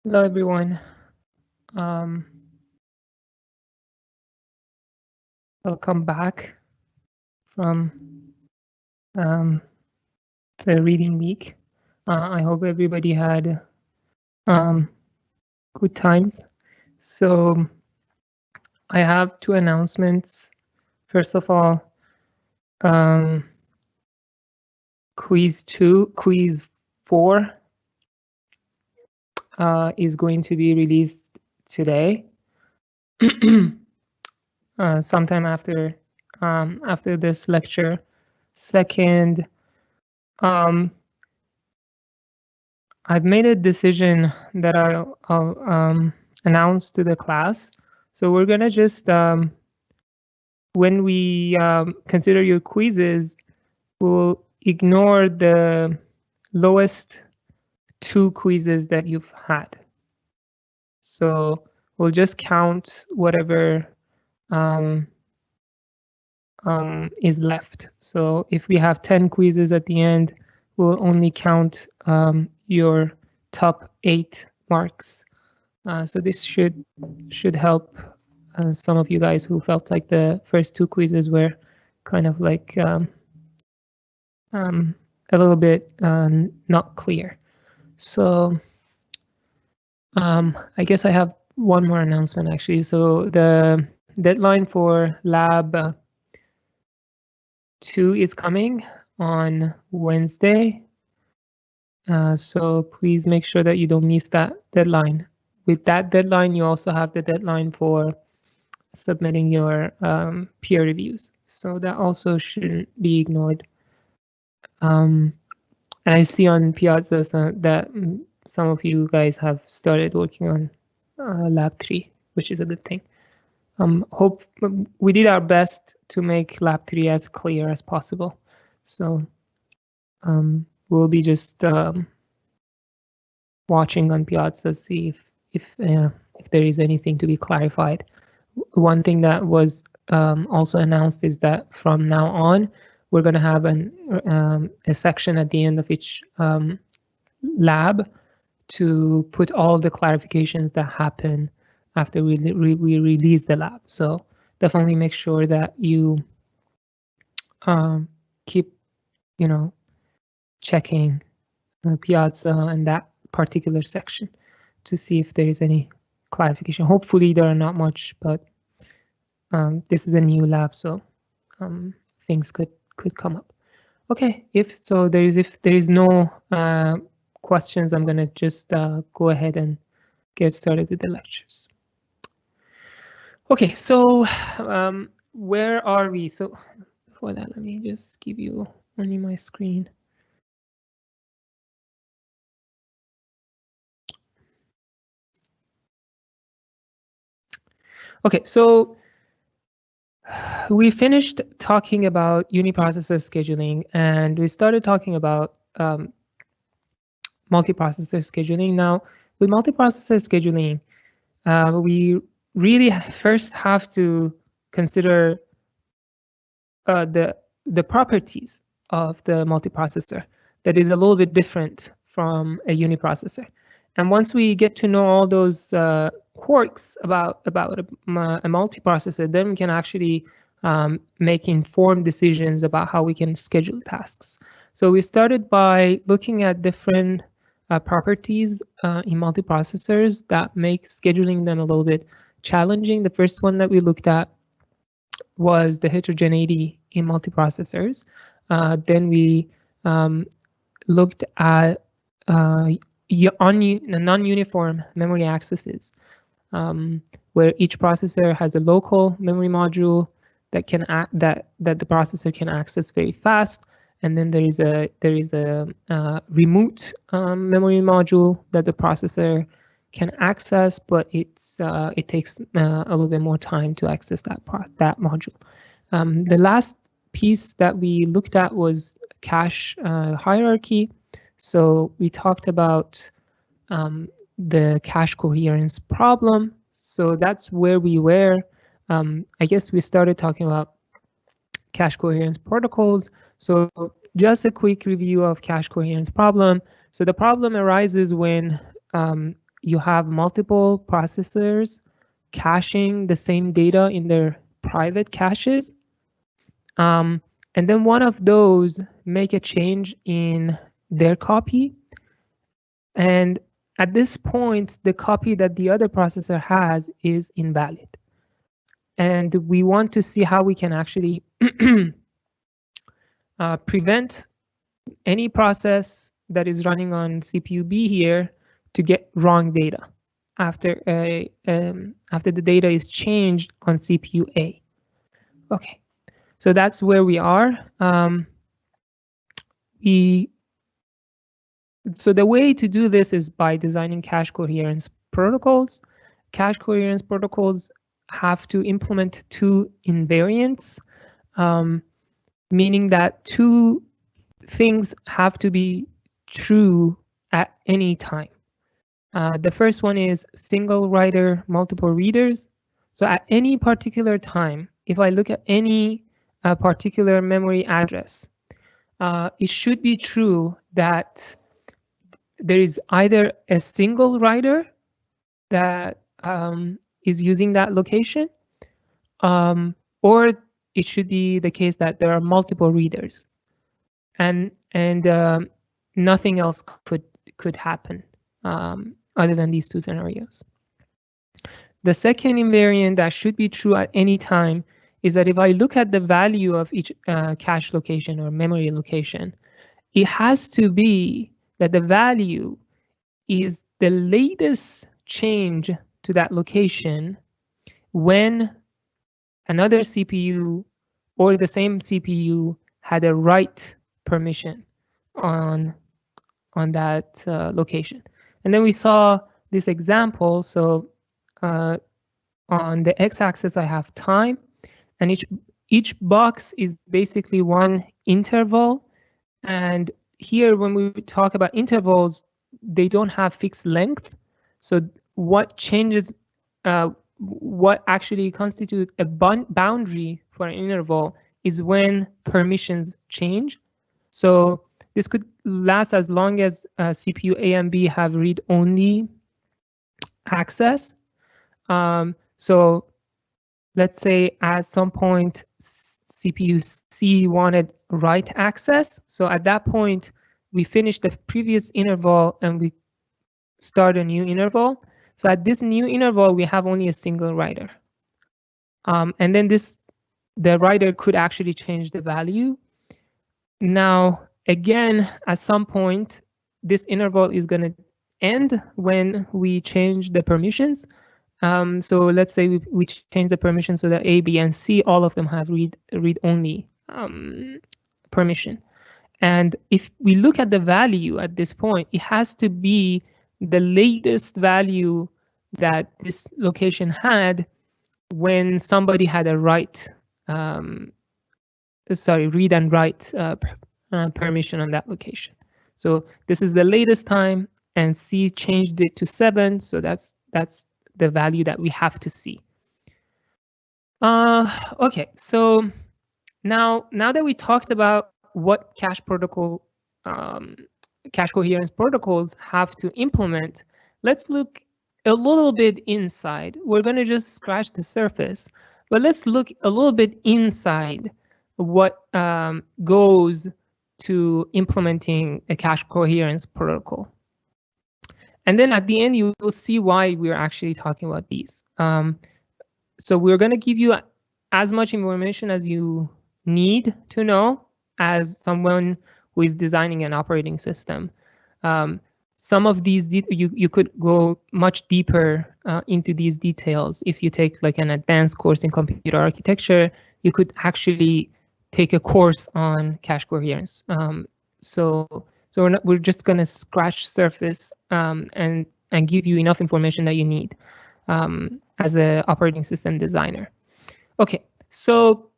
Hello, everyone. Welcome back from the reading week. I hope everybody had good times. So I have two announcements. First of all, quiz 4 is going to be released today. Sometime after this lecture. Second, I've made a decision that I'll announce to the class. So we're gonna just when we consider your quizzes, we'll ignore the lowest 2 quizzes that you've had. So we'll just count whatever is left. So if we have 10 quizzes at the end, we'll only count your top 8 marks. So this should help some of you guys who felt like the first 2 quizzes were kind of like a little bit not clear. So I guess I have one more announcement actually. So the deadline for lab 2 is coming on Wednesday. So please make sure that you don't miss that deadline. With that deadline, you also have the deadline for submitting your peer reviews. So that also shouldn't be ignored. And I see on Piazza that some of you guys have started working on lab 3, which is a good thing. Hope we did our best to make lab 3 as clear as possible. So we'll be just watching on Piazza, see if there is anything to be clarified. One thing that was also announced is that from now on, we're going to have a section at the end of each lab to put all the clarifications that happen after we release the lab. So definitely make sure that you keep, checking Piazza and that particular section to see if there is any clarification. Hopefully there are not much, but this is a new lab, so things could come up. Okay, if there is no questions, I'm gonna just go ahead and get started with the lectures. Okay, so where are we? So before that, let me just give you only my screen. Okay, so we finished talking about uniprocessor scheduling, and we started talking about multiprocessor scheduling. Now, with multiprocessor scheduling, we really first have to consider the properties of the multiprocessor that is a little bit different from a uniprocessor. And once we get to know all those quirks about a multiprocessor, then we can actually make informed decisions about how we can schedule tasks. So we started by looking at different properties in multiprocessors that make scheduling them a little bit challenging. The first one that we looked at was the heterogeneity in multiprocessors. Then we looked at non-uniform memory accesses, where each processor has a local memory module that can that the processor can access very fast, and then there is a remote memory module that the processor can access, but it takes a little bit more time to access that module. The last piece that we looked at was cache hierarchy. So we talked about the cache coherence problem. So that's where we were. I guess we started talking about cache coherence protocols. So just a quick review of cache coherence problem. So the problem arises when you have multiple processors caching the same data in their private caches. And then one of those make a change in their copy. And at this point, the copy that the other processor has is invalid. And we want to see how we can actually prevent any process that is running on CPU B here to get wrong data after the data is changed on CPU A. Okay, so that's where we are. So the way to do this is by designing cache coherence protocols. Cache coherence protocols have to implement two invariants, meaning that two things have to be true at any time. The first one is single writer, multiple readers. So at any particular time, if I look at any particular memory address, it should be true that there is either a single writer that is using that location, or it should be the case that there are multiple readers, and nothing else could happen other than these two scenarios. The second invariant that should be true at any time is that if I look at the value of each cache location or memory location, it has to be that the value is the latest change to that location when another CPU or the same CPU had a write permission on that location. And then we saw this example. So on the x-axis, I have time, and each box is basically one interval. And here, when we talk about intervals, they don't have fixed length. So what changes, what actually constitutes a boundary for an interval is when permissions change. So this could last as long as CPU A and B have read-only access. So let's say at some point CPU C wanted write access. So at that point, we finish the previous interval and we start a new interval. So at this new interval, we have only a single writer. And then the writer could actually change the value. Now, again, at some point, this interval is going to end when we change the permissions. So let's say we change the permission so that A, B, and C, all of them have read-only permission. And if we look at the value at this point, it has to be the latest value that this location had when somebody had a write, read and write permission on that location. So this is the latest time, and C changed it to 7. So that's the value that we have to see. Okay, so now that we talked about what cache coherence protocols have to implement, let's look a little bit inside. We're going to just scratch the surface, but let's look a little bit inside what goes to implementing a cache coherence protocol. And then at the end, you will see why we're actually talking about these. So we're going to give you as much information as you need to know as someone who is designing an operating system. Some of these, you could go much deeper into these details. If you take like an advanced course in computer architecture, you could actually take a course on cache coherence. So we're just going to scratch surface and give you enough information that you need as an operating system designer. Okay, so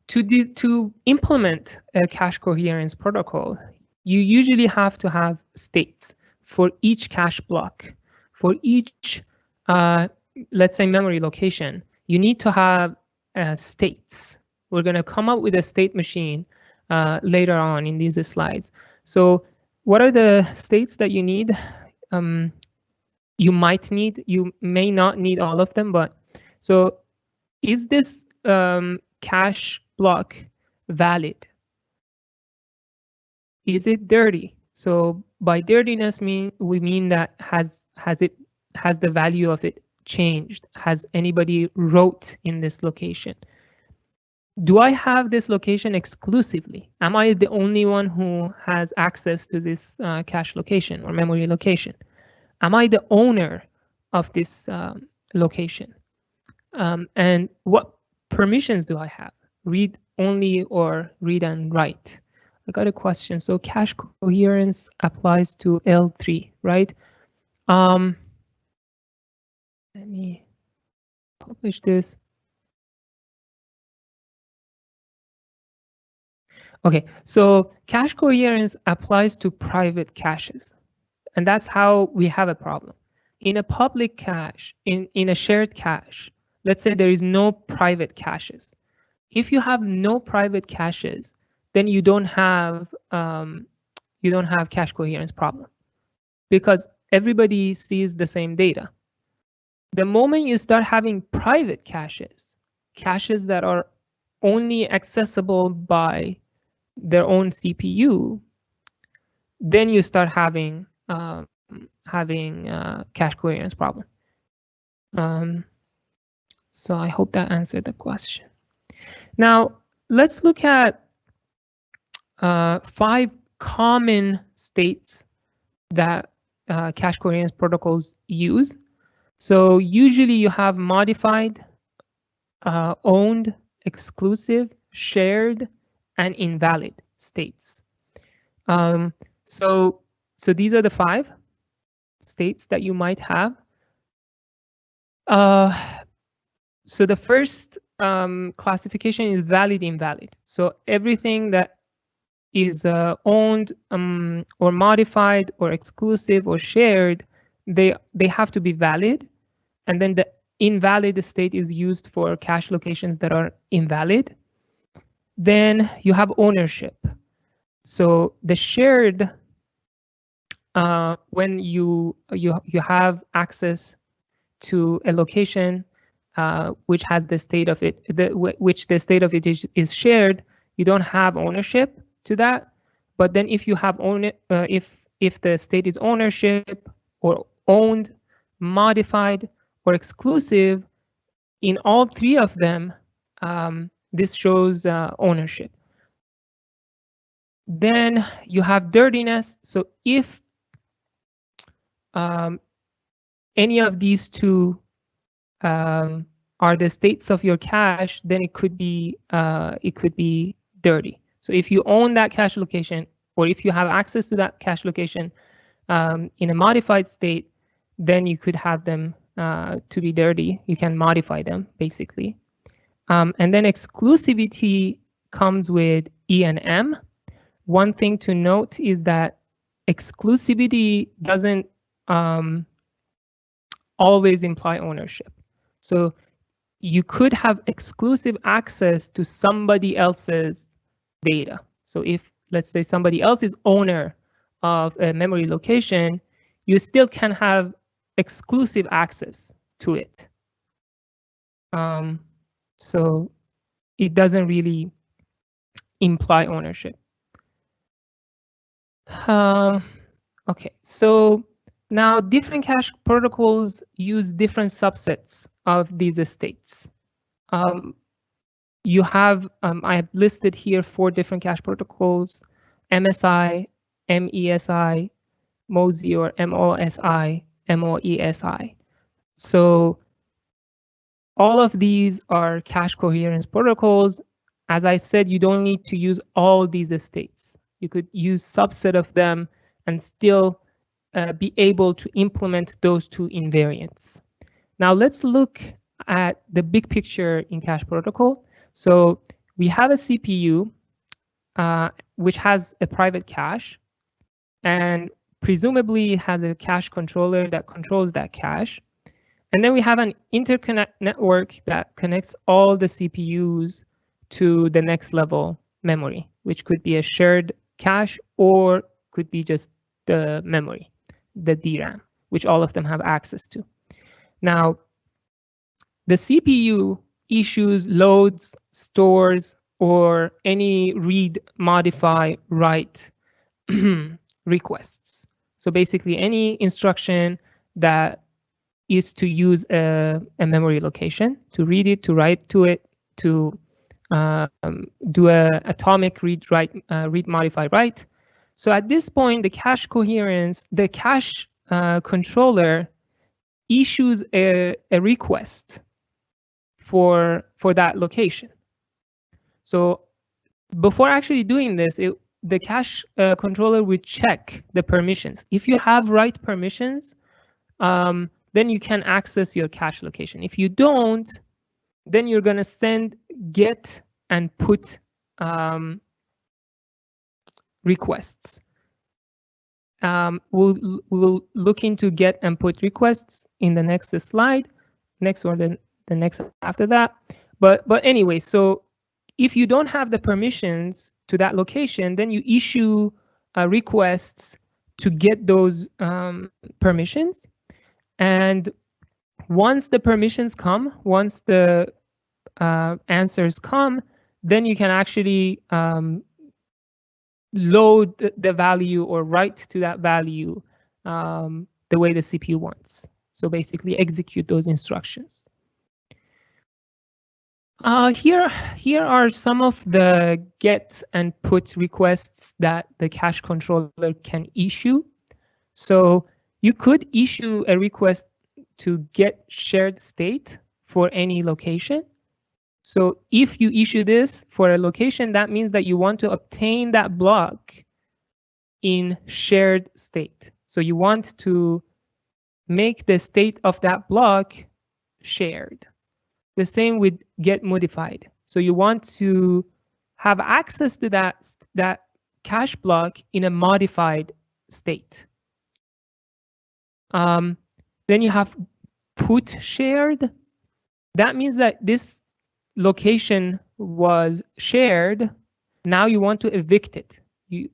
to implement a cache coherence protocol, you usually have to have states for each cache block. For each, let's say, memory location, you need to have states. We're going to come up with a state machine later on in these slides. So what are the states that you need you may not need all of them, but so is this cache block valid? Is it dirty? So by dirtiness we mean that has the value of it changed? Has anybody wrote in this location? Do I have this location exclusively? Am I the only one who has access to this cache location or memory location? Am I the owner of this location? And what permissions do I have? Read only or read and write? I got a question. So cache coherence applies to L3, right? Let me publish this. Okay, so cache coherence applies to private caches, and that's how we have a problem. In a public cache, in a shared cache, let's say there is no private caches. If you have no private caches, then you don't have cache coherence problem, because everybody sees the same data. The moment you start having private caches that are only accessible by their own CPU, then you start having cache coherence problem. So I hope that answered the question. Now let's look at 5 common states that cache coherence protocols use. So usually you have modified, owned, exclusive, shared, and invalid states. So these are the 5 states that you might have. So the first classification is valid, invalid. So everything that is owned or modified or exclusive or shared, they have to be valid, and then the invalid state is used for cache locations that are invalid. Then you have ownership. So the shared, when you have access to a location which has the state of it, which the state of it is shared, you don't have ownership to that. But then if you have if the state is ownership or owned, modified, or exclusive, in all 3 of them, this shows ownership. Then you have dirtiness. So if any of these 2 are the states of your cache, then it could be dirty. So if you own that cache location, or if you have access to that cache location in a modified state, then you could have them to be dirty. You can modify them, basically. And then exclusivity comes with E and M. One thing to note is that exclusivity doesn't always imply ownership. So you could have exclusive access to somebody else's data. So if, let's say, somebody else is owner of a memory location, you still can have exclusive access to it. So it doesn't really imply ownership. Okay, so now different cache protocols use different subsets of these states. You have, I have listed here 4 different cache protocols: MSI, MESI, MOSI or MOSI, MOESI. So all of these are cache coherence protocols. As I said, you don't need to use all these states. You could use subset of them and still be able to implement those 2 invariants. Now let's look at the big picture in cache protocol. So we have a CPU which has a private cache, and presumably has a cache controller that controls that cache. And then we have an interconnect network that connects all the CPUs to the next level memory, which could be a shared cache or could be just the memory, the DRAM, which all of them have access to. Now, the CPU issues, loads, stores, or any read, modify, write requests. So basically any instruction that is to use a memory location, to read it, to write to it, to do a atomic read, write, read, modify, write. So at this point, the cache coherence, the cache controller issues a request for that location. So before actually doing this, the cache controller will check the permissions. If you have write permissions, then you can access your cache location. If you don't, then you're going to send get and put requests. We'll look into get and put requests in the next slide, next or the next after that. But anyway, so if you don't have the permissions to that location, then you issue requests to get those permissions. And once the permissions come, once the answers come, then you can actually load the value or write to that value the way the CPU wants. So basically execute those instructions. Here are some of the get and put requests that the cache controller can issue. So you could issue a request to get shared state for any location. So if you issue this for a location, that means that you want to obtain that block in shared state. So you want to make the state of that block shared. The same with get modified. So you want to have access to that cache block in a modified state. Then you have put shared. That means that this location was shared. Now you want to evict it. You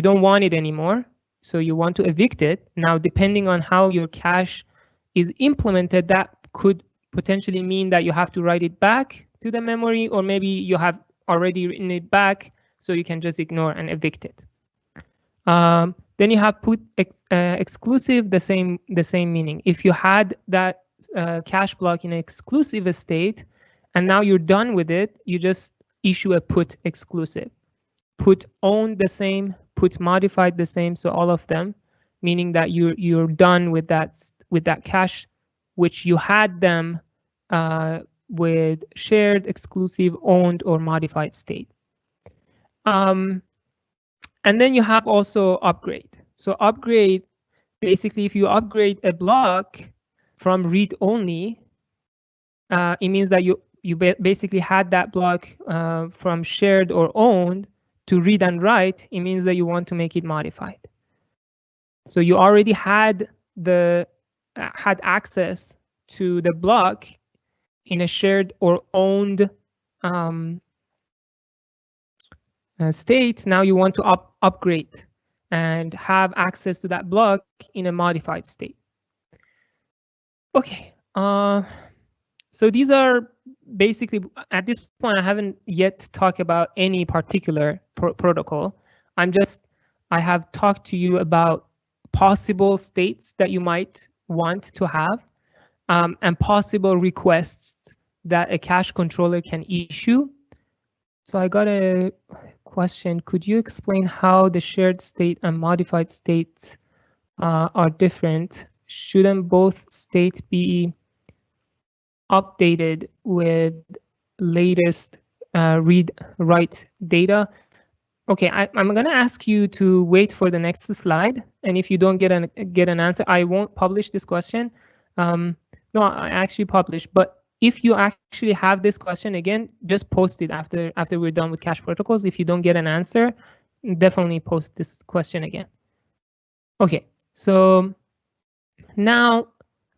don't want it anymore. So you want to evict it. Now, depending on how your cache is implemented, that could potentially mean that you have to write it back to the memory, or maybe you have already written it back, so you can just ignore and evict it. Then you have put exclusive, the same meaning. If you had that cache block in an exclusive state, and now you're done with it, you just issue a put exclusive. Put owned the same, put modified the same, so all of them, meaning that you're done with that cache, which you had them with shared, exclusive, owned, or modified state. And then you have also upgrade. So upgrade, basically, if you upgrade a block from read only, it means that you basically had that block from shared or owned to read and write. It means that you want to make it modified. So you already had access to the block in a shared or owned state. Now you want to upgrade and have access to that block in a modified state. Okay, so these are basically, at this point, I haven't yet talked about any particular protocol. I have talked to you about possible states that you might want to have, and possible requests that a cache controller can issue. So I got a question. Could you explain how the shared state and modified states are different? Shouldn't both states be updated with latest read-write data? Okay, I'm going to ask you to wait for the next slide, and if you don't get an answer, I won't publish this question. No, I actually published, but if you actually have this question again, just post it after we're done with cache protocols. If you don't get an answer, definitely post this question again. Okay, so now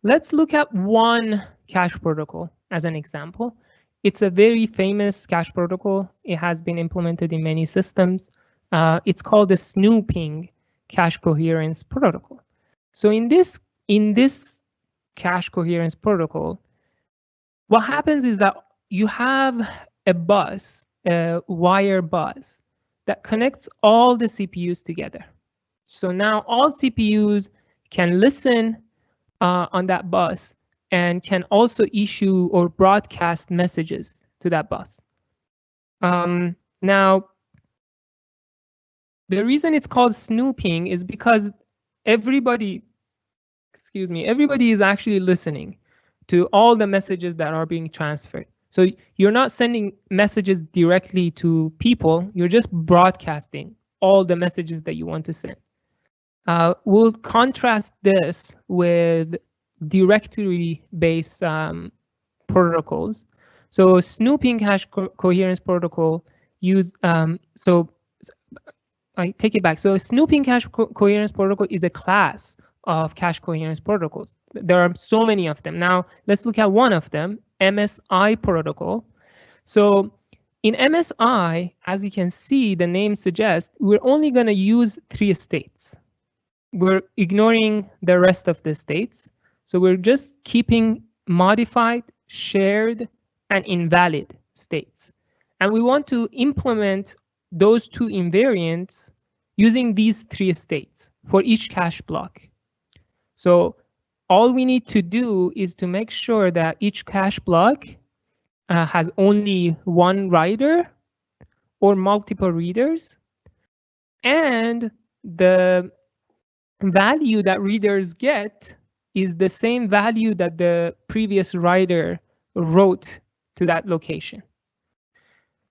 let's look at one cache protocol as an example. It's a very famous cache protocol. It has been implemented in many systems. It's called the Snooping cache coherence protocol. So in this cache coherence protocol, what happens is that you have a bus, a wire bus, that connects all the CPUs together. So now all CPUs can listen on that bus and can also issue or broadcast messages to that bus. Now, the reason it's called snooping is because everybody is actually listening to all the messages that are being transferred. So you're not sending messages directly to people, you're just broadcasting all the messages that you want to send. We'll contrast this with directory-based protocols. So snooping cache coherence protocol I take it back. So snooping cache coherence protocol is a class of cache coherence protocols. There are so many of them. Now let's look at one of them, MSI protocol. So in MSI, as you can see, the name suggests we're only going to use 3 states. We're ignoring the rest of the states. So we're just keeping modified, shared, and invalid states. And we want to implement those 2 invariants using these 3 states for each cache block. So all we need to do is to make sure that each cache block has only one writer or multiple readers, and the value that readers get is the same value that the previous writer wrote to that location.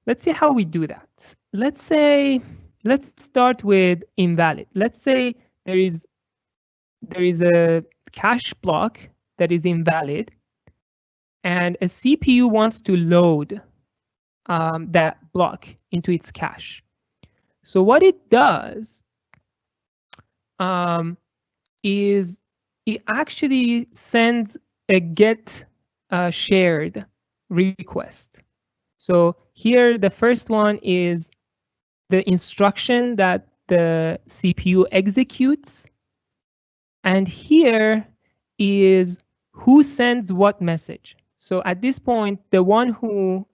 Let's see how we do that. Let's start with invalid. Let's say there is a cache block that is invalid, and a CPU wants to load that block into its cache. So what it does is it actually sends a get shared request. So here the first one is the instruction that the CPU executes, and here is who sends what message. So at this point, the one who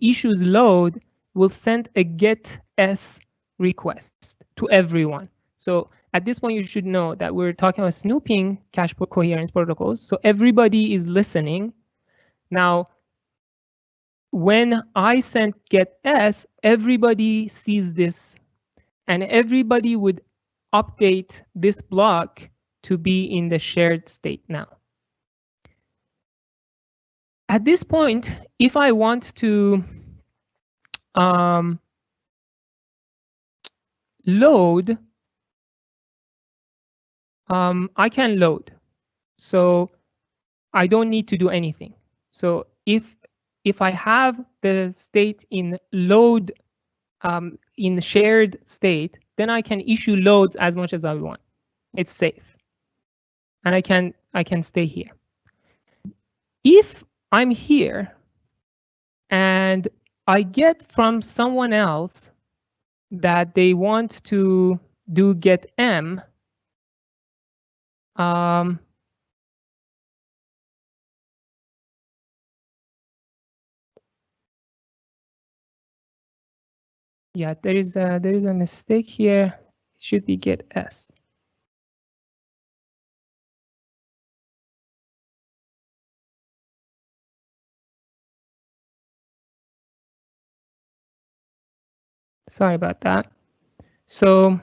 issues load will send a get s request to everyone. So at this point, you should know that we're talking about snooping cache coherence protocols. So everybody is listening. Now, when I send get s, everybody sees this, and everybody would update this block to be in the shared state now. At this point, if I want to load, I can load. So I don't need to do anything. So if I have the state in load in shared state, then I can issue loads as much as I want. It's safe, and I can stay here. If I'm here and I get from someone else that they want to do get m, yeah, there is a mistake here. It should be get s. Sorry about that. So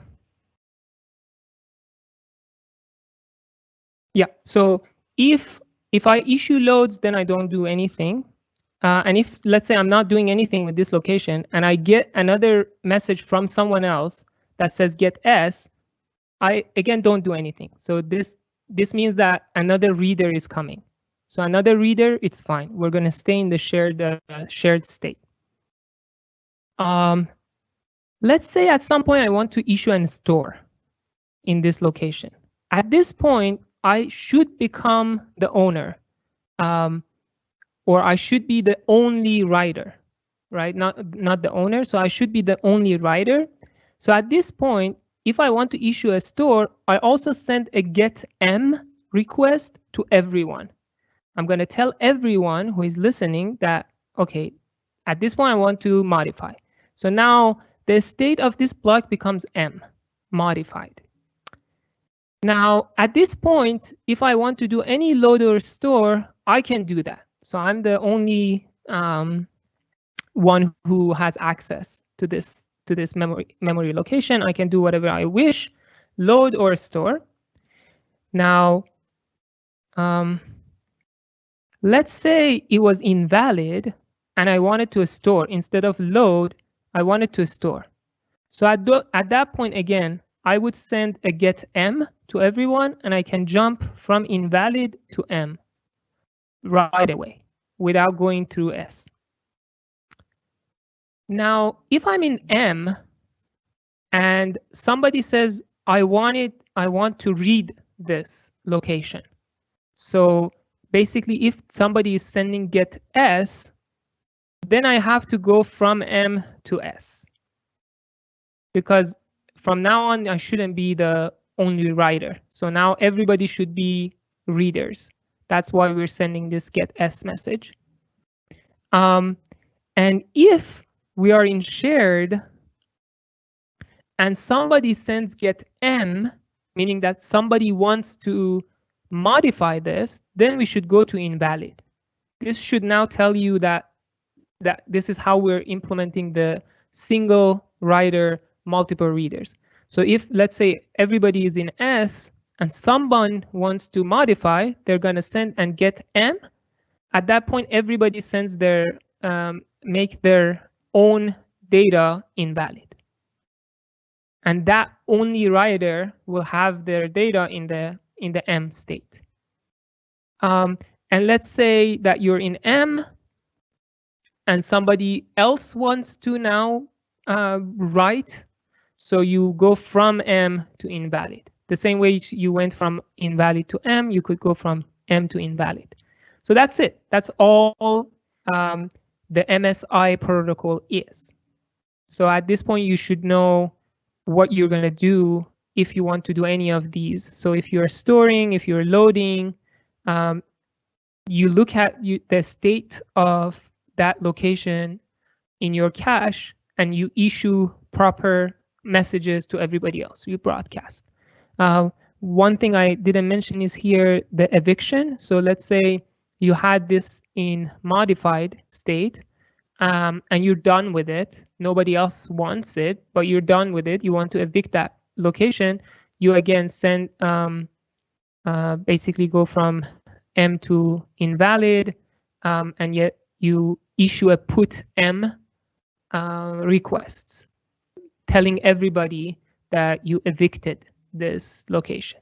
yeah, so if I issue loads, then I don't do anything. And if, let's say, I'm not doing anything with this location, and I get another message from someone else that says get s, I again don't do anything. So this means that another reader is coming. So another reader, it's fine. We're going to stay in the shared state. Let's say at some point I want to issue and store in this location. At this point, I should become the owner, or I should be the only writer, right? Not the owner. So I should be the only writer. So at this point, if I want to issue a store, I also send a get m request to everyone. I'm going to tell everyone who is listening that, okay, at this point I want to modify. So now the state of this block becomes m, modified. Now, at this point, if I want to do any load or store, I can do that. So I'm the only one who has access to this memory location. I can do whatever I wish, load or store. Now, let's say it was invalid and I wanted to store. Instead of load, I wanted to store. So at that point, again, I would send a get m to everyone, and I can jump from invalid to m right away without going through s. Now, if I'm in m and somebody says, I want to read this location. So basically, if somebody is sending get s, then I have to go from m to s. Because from now on, I shouldn't be the only writer. So now everybody should be readers. That's why we're sending this get s message. And if we are in shared and somebody sends get m, meaning that somebody wants to modify this, then we should go to invalid. This should now tell you that this is how we're implementing the single writer, multiple readers. So if, let's say, everybody is in S and someone wants to modify, they're going to send and get M. At that point, everybody sends their make their own data invalid. And that only writer will have their data in the M state. And let's say that you're in M and somebody else wants to now write. So you go from M to invalid. The same way you went from invalid to M, you could go from M to invalid. So that's it. That's all the MSI protocol is. So at this point, you should know what you're going to do if you want to do any of these. So if you're storing, if you're loading, you look at the state of that location in your cache and you issue proper messages to everybody else. You broadcast. One thing I didn't mention is here the eviction. So let's say you had this in modified state and you're done with it. Nobody else wants it, but you're done with it. You want to evict that location. You again send basically go from M to invalid, and yet you issue a put M requests, telling everybody that you evicted this location.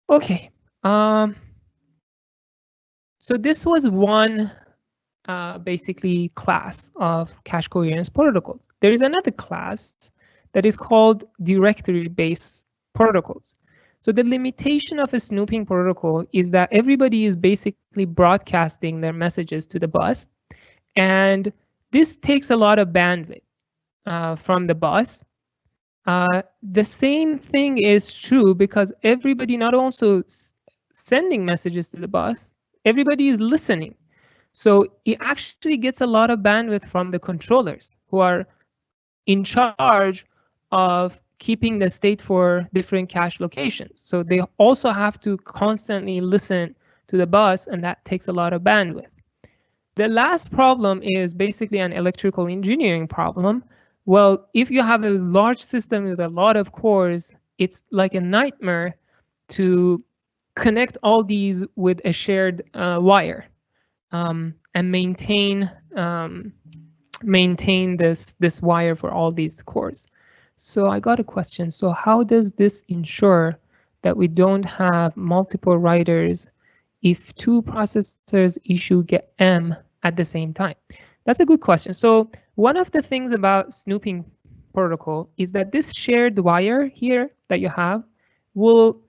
Okay, so this was one basically class of cache coherence protocols. There is another class that is called directory-based protocols. So the limitation of a snooping protocol is that everybody is basically broadcasting their messages to the bus, and this takes a lot of bandwidth from the bus. The same thing is true because everybody not also sending messages to the bus, everybody is listening. So it actually gets a lot of bandwidth from the controllers who are in charge of keeping the state for different cache locations. So they also have to constantly listen to the bus, and that takes a lot of bandwidth. The last problem is basically an electrical engineering problem. Well, if you have a large system with a lot of cores, it's like a nightmare to connect all these with a shared wire and maintain this wire for all these cores. So I got a question. So how does this ensure that we don't have multiple writers if two processors issue get M at the same time? That's a good question. So one of the things about snooping protocol is that this shared wire here that you have will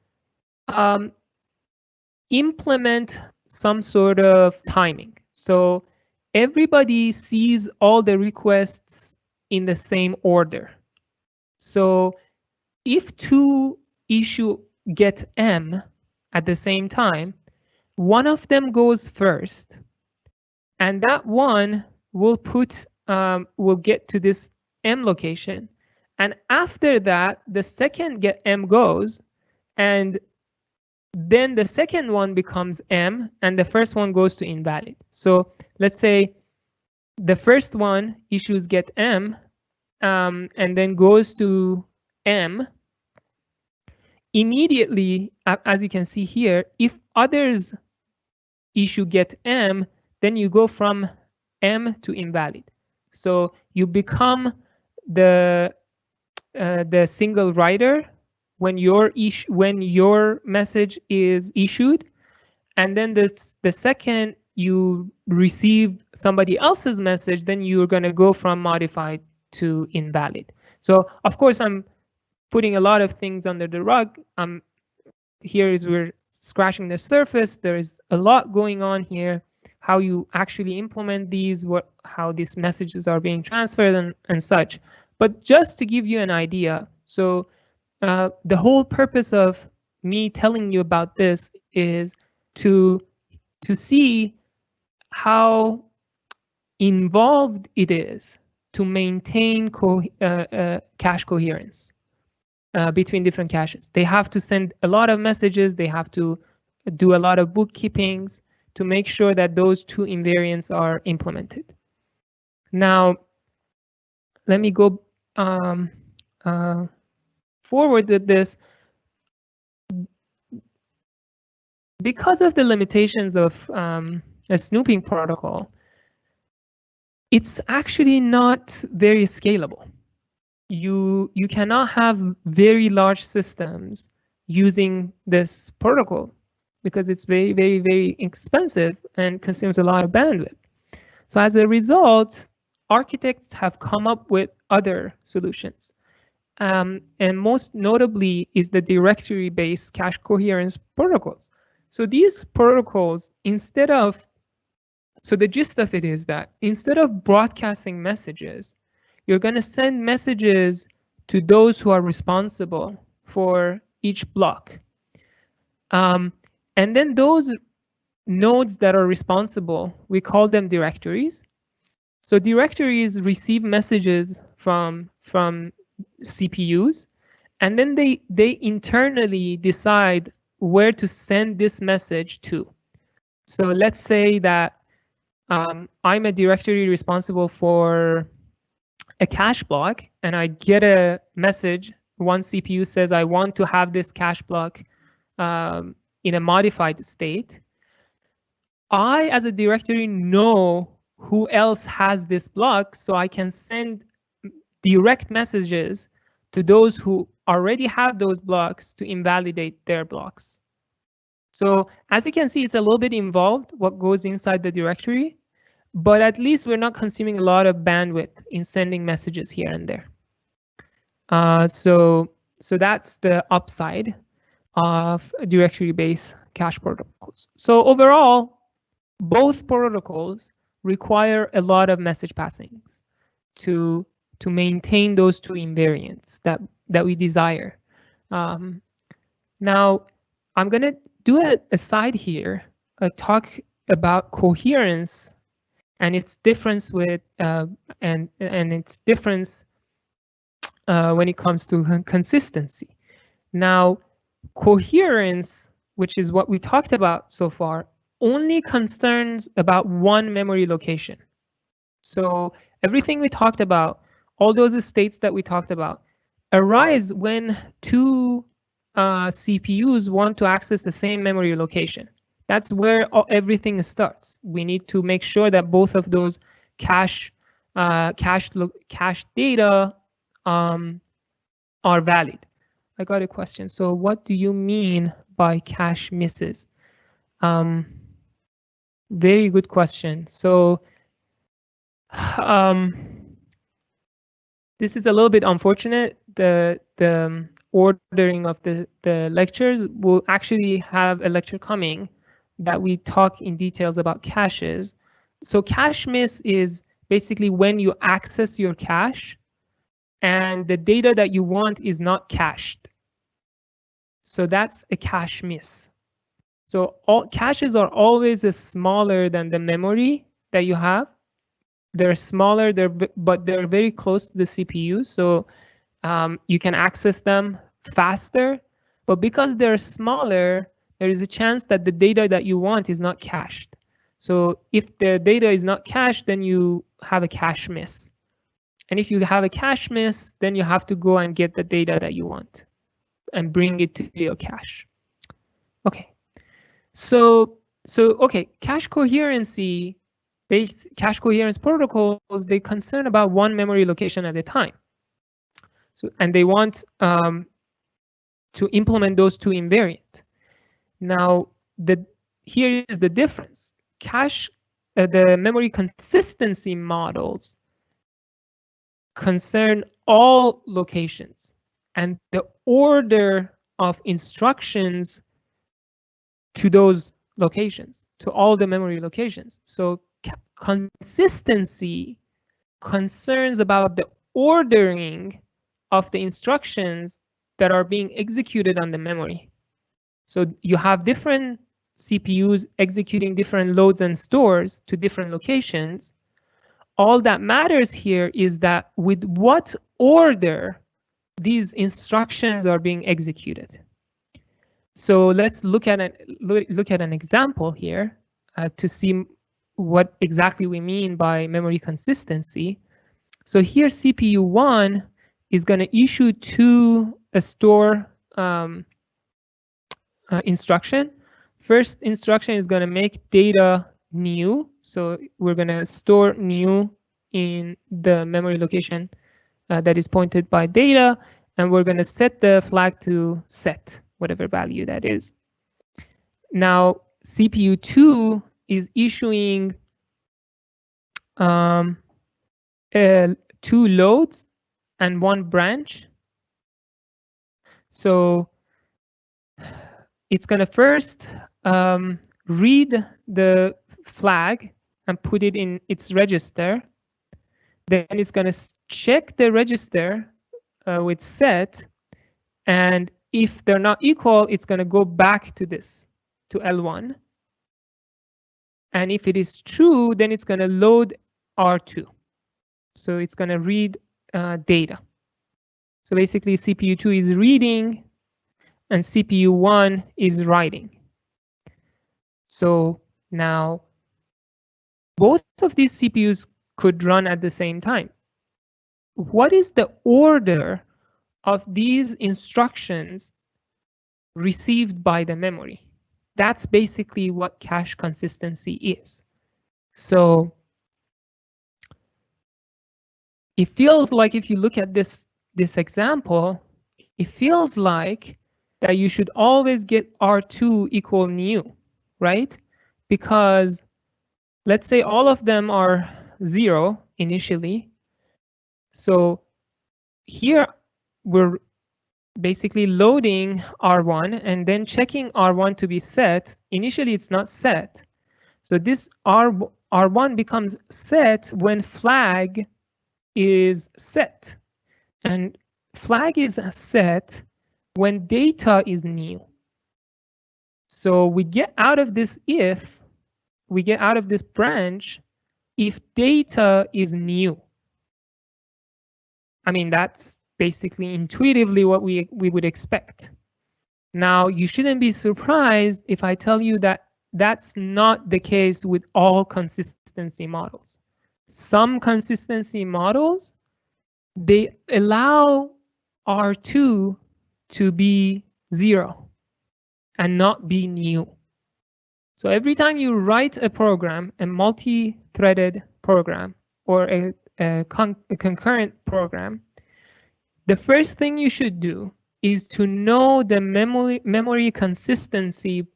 implement some sort of timing. So everybody sees all the requests in the same order. So if two issue get M at the same time, one of them goes first, and that one will get to this M location. And after that, the second get M goes, and then the second one becomes M, and the first one goes to invalid. So let's say the first one issues get M, and then goes to M. Immediately, as you can see here, if others issue get M, then you go from M to invalid. So you become the single writer when your message is issued, and then the second you receive somebody else's message, then you're going to go from modified to invalid. So of course I'm putting a lot of things under the rug. Here is we're scratching the surface. There is a lot going on here. How you actually implement these, how these messages are being transferred and such. But just to give you an idea, so the whole purpose of me telling you about this is to see how involved it is to maintain cache coherence between different caches. They have to send a lot of messages. They have to do a lot of bookkeepings to make sure that those two invariants are implemented. Now, let me go forward with this. Because of the limitations of a snooping protocol, it's actually not very scalable. You cannot have very large systems using this protocol because it's very, very, very expensive and consumes a lot of bandwidth. So as a result, architects have come up with other solutions. And most notably is the directory-based cache coherence protocols. So these protocols, so the gist of it is that instead of broadcasting messages, you're going to send messages to those who are responsible for each block. And then those nodes that are responsible, we call them directories. So directories receive messages from CPUs, and then they internally decide where to send this message to. So let's say that I'm a directory responsible for a cache block, and I get a message. One CPU says, I want to have this cache block in a modified state. I, as a directory, know who else has this block, so I can send direct messages to those who already have those blocks to invalidate their blocks. So as you can see, it's a little bit involved what goes inside the directory, but at least we're not consuming a lot of bandwidth in sending messages here and there. So that's the upside of directory-based cache protocols. So overall, both protocols require a lot of message passings to maintain those two invariants that we desire. Now, I'm going to do an aside here, talk about coherence and its difference with and its difference when it comes to consistency. Now, coherence, which is what we talked about so far, only concerns about one memory location. So everything we talked about, all those states that we talked about, arise when two CPUs want to access the same memory location. That's where everything starts. We need to make sure that both of those cache data are valid. I got a question. So what do you mean by cache misses? Very good question. So this is a little bit unfortunate. The ordering of the lectures will actually have a lecture coming that we talk in details about caches. So cache miss is basically when you access your cache and the data that you want is not cached. So that's a cache miss. So all caches are always smaller than the memory that you have. They're smaller, but they're very close to the CPU, so you can access them faster. But because they're smaller, there is a chance that the data that you want is not cached. So if the data is not cached, then you have a cache miss. And if you have a cache miss, then you have to go and get the data that you want and bring it to your cache. Okay, so okay, cache coherency based cache coherence protocols, they concern about one memory location at a time. So, and they want to implement those two invariant. Now, here is the difference. The memory consistency models concern all locations and the order of instructions to those locations, to all the memory locations. So consistency concerns about the ordering of the instructions that are being executed on the memory. So you have different CPUs executing different loads and stores to different locations. All that matters here is that with what order these instructions are being executed. So let's look at an example here to see what exactly we mean by memory consistency. So here CPU 1 is going to issue a store instruction. First instruction is going to make data new. So we're going to store new in the memory location that is pointed by data, and we're going to set the flag to set, whatever value that is. Now, CPU 2 is issuing 2 loads and 1 branch. So it's going to first read the flag and put it in its register. Then it's going to check the register with set. And if they're not equal, it's going to go back to this, to L1. And if it is true, then it's going to load R2. So it's going to read data. So basically, CPU 2 is reading, and CPU 1 is writing. So now, both of these CPUs could run at the same time. What is the order of these instructions received by the memory? That's basically what cache consistency is. So it feels like, if you look at this example, it feels like that you should always get R2 equal new, right? Because let's say all of them are 0 initially. So here we're basically loading R1 and then checking R1 to be set. Initially, it's not set. So this R1 becomes set when flag is set. And flag is set when data is new. So we get out of this if, we get out of this branch if data is new. I mean, that's basically intuitively what we would expect. Now, you shouldn't be surprised if I tell you that that's not the case with all consistency models. Some consistency models, they allow R2 to be 0 and not be new. So every time you write a program, a multi-threaded program, or a concurrent program, the first thing you should do is to know the memory consistency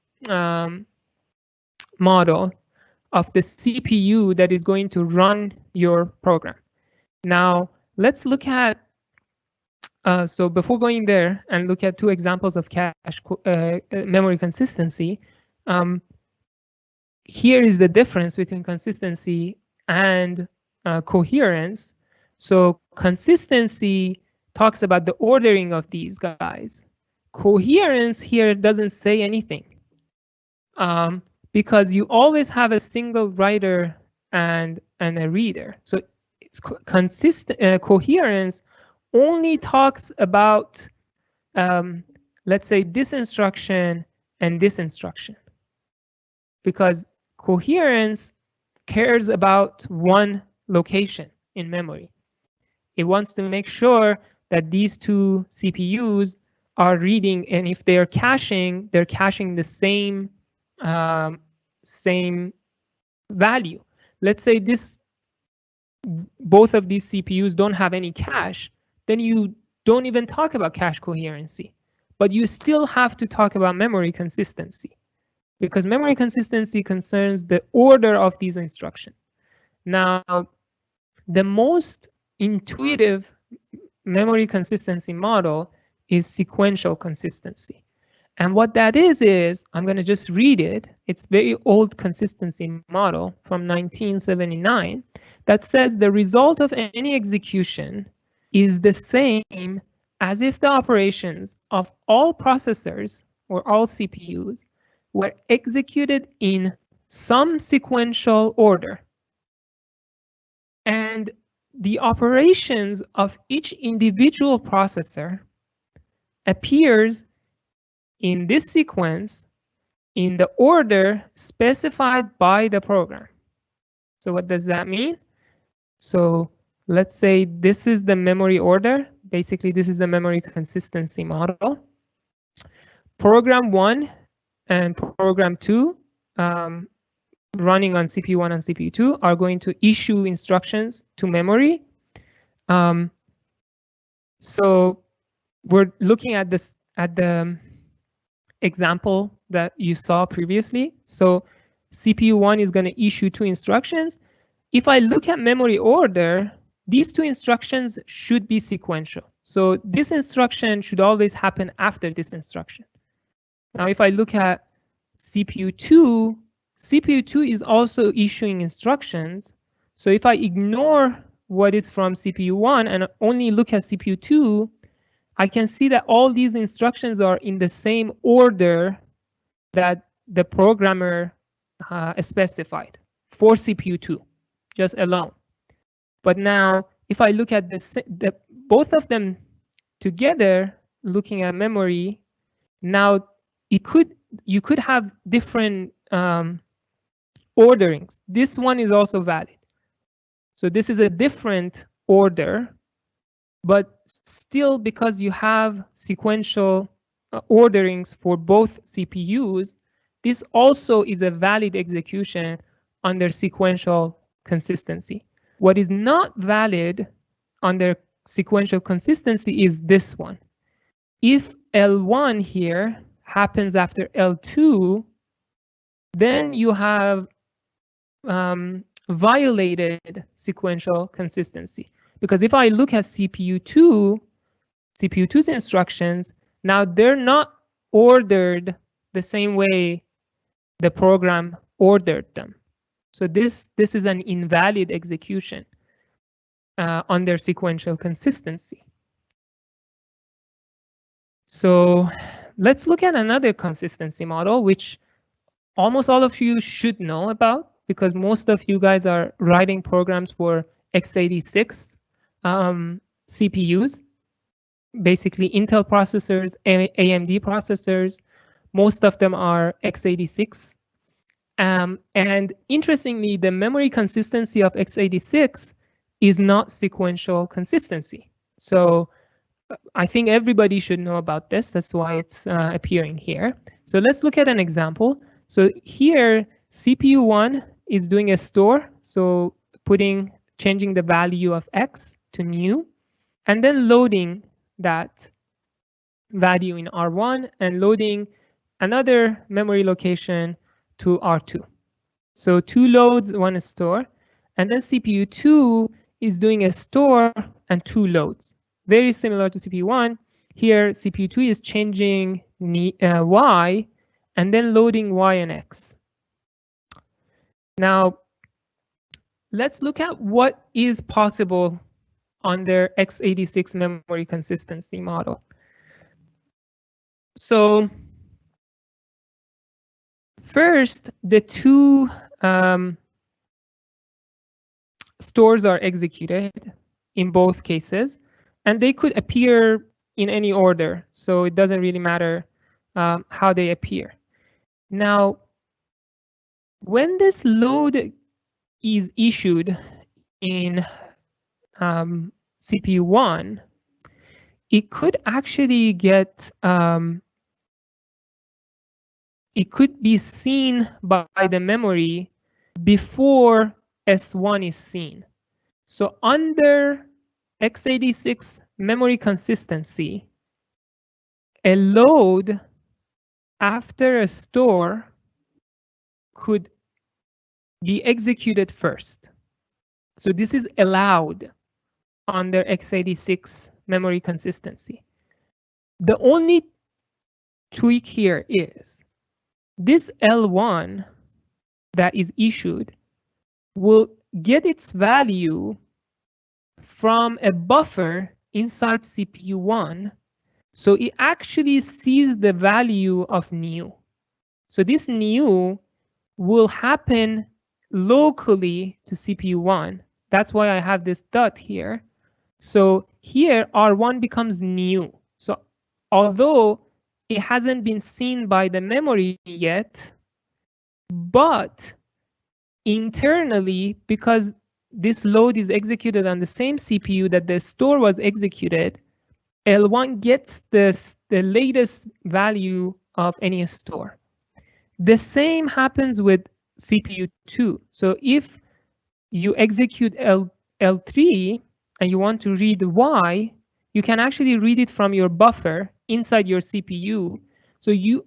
model of the CPU that is going to run your program. Now, let's look at, so before going there and look at 2 examples of cache memory consistency, here is the difference between consistency and coherence. So consistency talks about the ordering of these guys. Coherence here doesn't say anything, because you always have a single writer and a reader. So it's coherence only talks about, let's say, this instruction and this instruction, because coherence cares about one location in memory. It wants to make sure that these two CPUs are reading, and if they're caching the same value. Let's say both of these CPUs don't have any cache, then you don't even talk about cache coherency, but you still have to talk about memory consistency, because memory consistency concerns the order of these instructions. Now, the most intuitive memory consistency model is sequential consistency. And what that is I'm going to just read it. It's very old consistency model from 1979 that says the result of any execution is the same as if the operations of all processors or all CPUs were executed in some sequential order. And the operations of each individual processor appears in this sequence in the order specified by the program. So what does that mean? So let's say this is the memory order. Basically, this is the memory consistency model. Program 1 and program 2 running on CPU 1 and CPU 2 are going to issue instructions to memory. So we're looking at the example that you saw previously. So CPU 1 is going to issue 2 instructions. If I look at memory order, these 2 instructions should be sequential. So this instruction should always happen after this instruction. Now, if I look at CPU 2, CPU 2 is also issuing instructions. So if I ignore what is from CPU 1 and only look at CPU 2, I can see that all these instructions are in the same order that the programmer specified for CPU 2, just alone. But now, if I look at both of them together, looking at memory, now you could have different orderings. This one is also valid. So this is a different order, but still, because you have sequential orderings for both CPUs, this also is a valid execution under sequential consistency. What is not valid under sequential consistency is this one. If L1 here happens after L2, then you have violated sequential consistency. Because if I look at CPU 2's instructions, now they're not ordered the same way the program ordered them. So this is an invalid execution under sequential consistency. So let's look at another consistency model, which almost all of you should know about, because most of you guys are writing programs for x86 CPUs, basically Intel processors, AMD processors. Most of them are x86. And interestingly, the memory consistency of x86 is not sequential consistency. So I think everybody should know about this. That's why it's appearing here. So let's look at an example. So here, CPU 1 is doing a store, so changing the value of x to new, and then loading that value in R1 and loading another memory location to R2. So 2 loads, 1 store, and then CPU 2 is doing a store and 2 loads. Very similar to CPU 1. Here, CPU 2 is changing y and then loading y and x. Now, let's look at what is possible under x86 memory consistency model. So first, the two stores are executed in both cases, and they could appear in any order, so it doesn't really matter how they appear. Now, when this load is issued in CPU 1, it could actually get it could be seen by the memory before S1 is seen. So under x86 memory consistency, a load after a store could be executed first. So this is allowed under x86 memory consistency. The only tweak here is this L1 that is issued will get its value from a buffer inside CPU 1. So it actually sees the value of new. So this new will happen locally to CPU 1. That's why I have this dot here. So here R1 becomes new. So although it hasn't been seen by the memory yet, but internally, because this load is executed on the same CPU that the store was executed, L1 gets the latest value of any store. The same happens with CPU 2. So if you execute L3 and you want to read Y, you can actually read it from your buffer inside your CPU. So you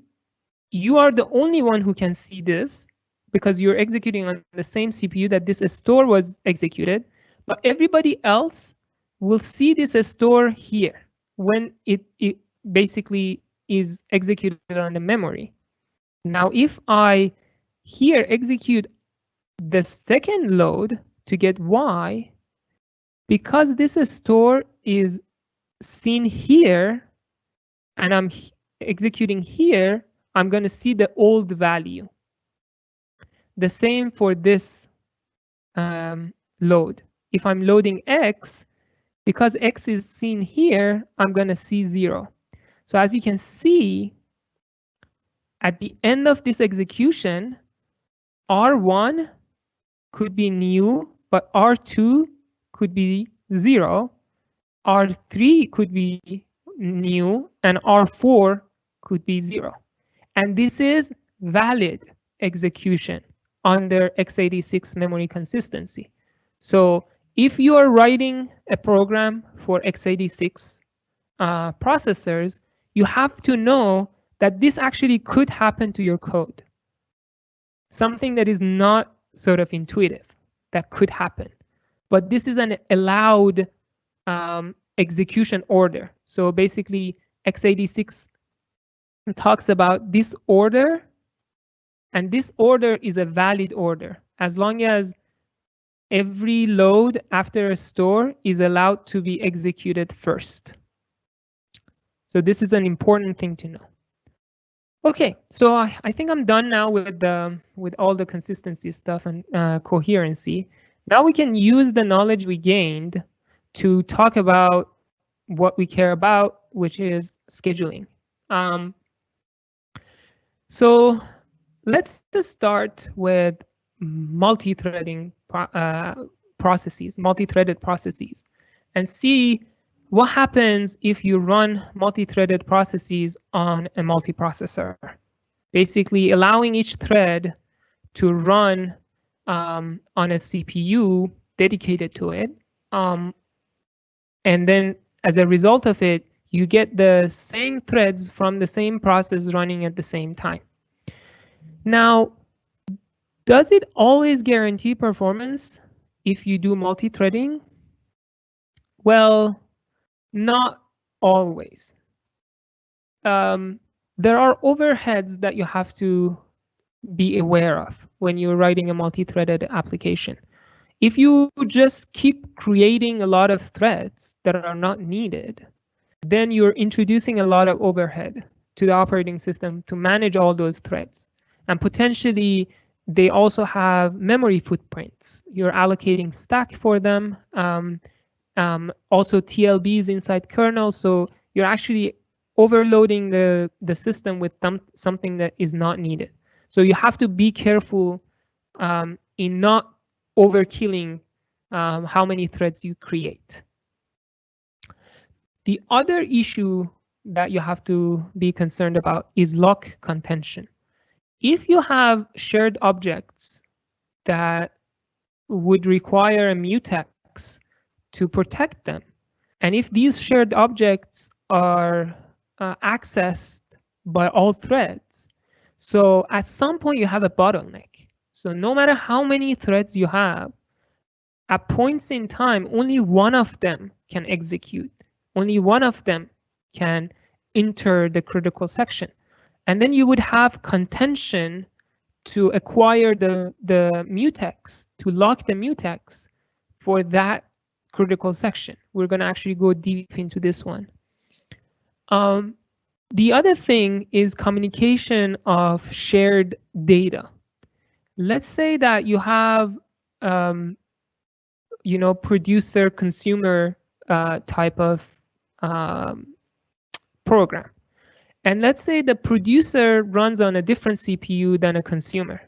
are the only one who can see this because you're executing on the same CPU that this store was executed, but everybody else will see this store here when it basically is executed on the memory. Now, if I here execute the second load to get Y, because this store is seen here and I'm executing here, I'm going to see the old value. The same for this load. If I'm loading X, because X is seen here, I'm going to see 0. So as you can see, at the end of this execution, R1 could be new, but R2 could be 0. R3 could be new, and R4 could be 0. And this is valid execution under x86 memory consistency. So if you are writing a program for x86 processors, you have to know that this actually could happen to your code. Something that is not sort of intuitive, that could happen. But this is an allowed execution order. So basically, x86 talks about this order, and this order is a valid order as long as every load after a store is allowed to be executed first. So this is an important thing to know. Okay, so I think I'm done now with all the consistency stuff and coherency. Now we can use the knowledge we gained to talk about what we care about, which is scheduling. So let's just start with multi-threading processes, multi-threaded processes, and see what happens if you run multi-threaded processes on a multiprocessor. Basically allowing each thread to run on a CPU dedicated to it. And then as a result of it, you get the same threads from the same process running at the same time. Now, does it always guarantee performance if you do multi-threading? Well, not always. There are overheads that you have to be aware of when you're writing a multi-threaded application. If you just keep creating a lot of threads that are not needed, then you're introducing a lot of overhead to the operating system to manage all those threads. And potentially, they also have memory footprints. You're allocating stack for them, also TLBs inside kernel. So you're actually overloading the system with something that is not needed. So you have to be careful in not overkilling how many threads you create. The other issue that you have to be concerned about is lock contention. If you have shared objects that would require a mutex to protect them, and if these shared objects are accessed by all threads, so at some point you have a bottleneck. So no matter how many threads you have, at points in time, only one of them can execute. Only one of them can enter the critical section. And then you would have contention to acquire the mutex, to lock the mutex for that critical section. We're going to actually go deep into this one. The other thing is communication of shared data. Let's say that you have producer consumer type of program. And let's say the producer runs on a different CPU than a consumer.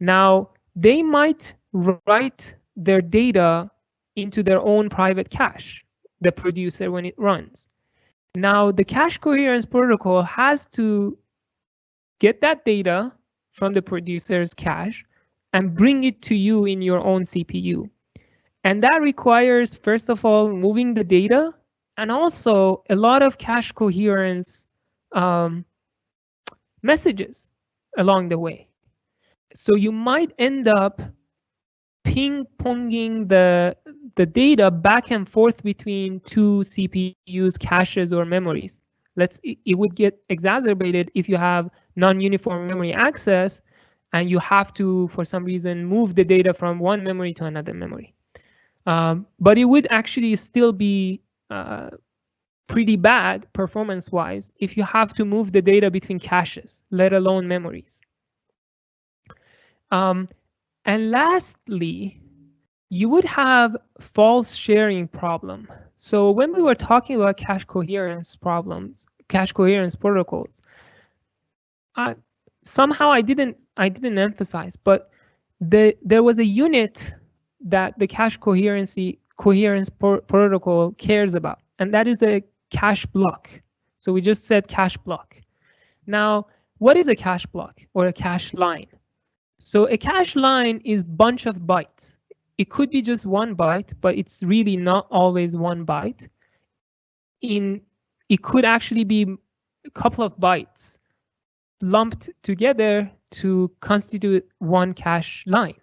Now, they might write their data into their own private cache, the producer, when it runs. Now, the cache coherence protocol has to get that data from the producer's cache and bring it to you in your own CPU. And that requires, first of all, moving the data, and also a lot of cache coherence messages along the way. So you might end up ping-ponging the data back and forth between two CPUs, caches, or memories. It would get exacerbated if you have non-uniform memory access, and you have to, for some reason, move the data from one memory to another memory. But it would actually still be pretty bad performance-wise if you have to move the data between caches, let alone memories. And lastly, you would have false sharing problem. So when we were talking about cache coherence problems, cache coherence protocols, somehow I didn't emphasize, but there was a unit that the cache coherence protocol cares about, and that is a cache block. So we just said cache block. Now, what is a cache block or a cache line? So a cache line is bunch of bytes. It could be just 1 byte, but it's really not always 1 byte. It could actually be a couple of bytes lumped together to constitute one cache line.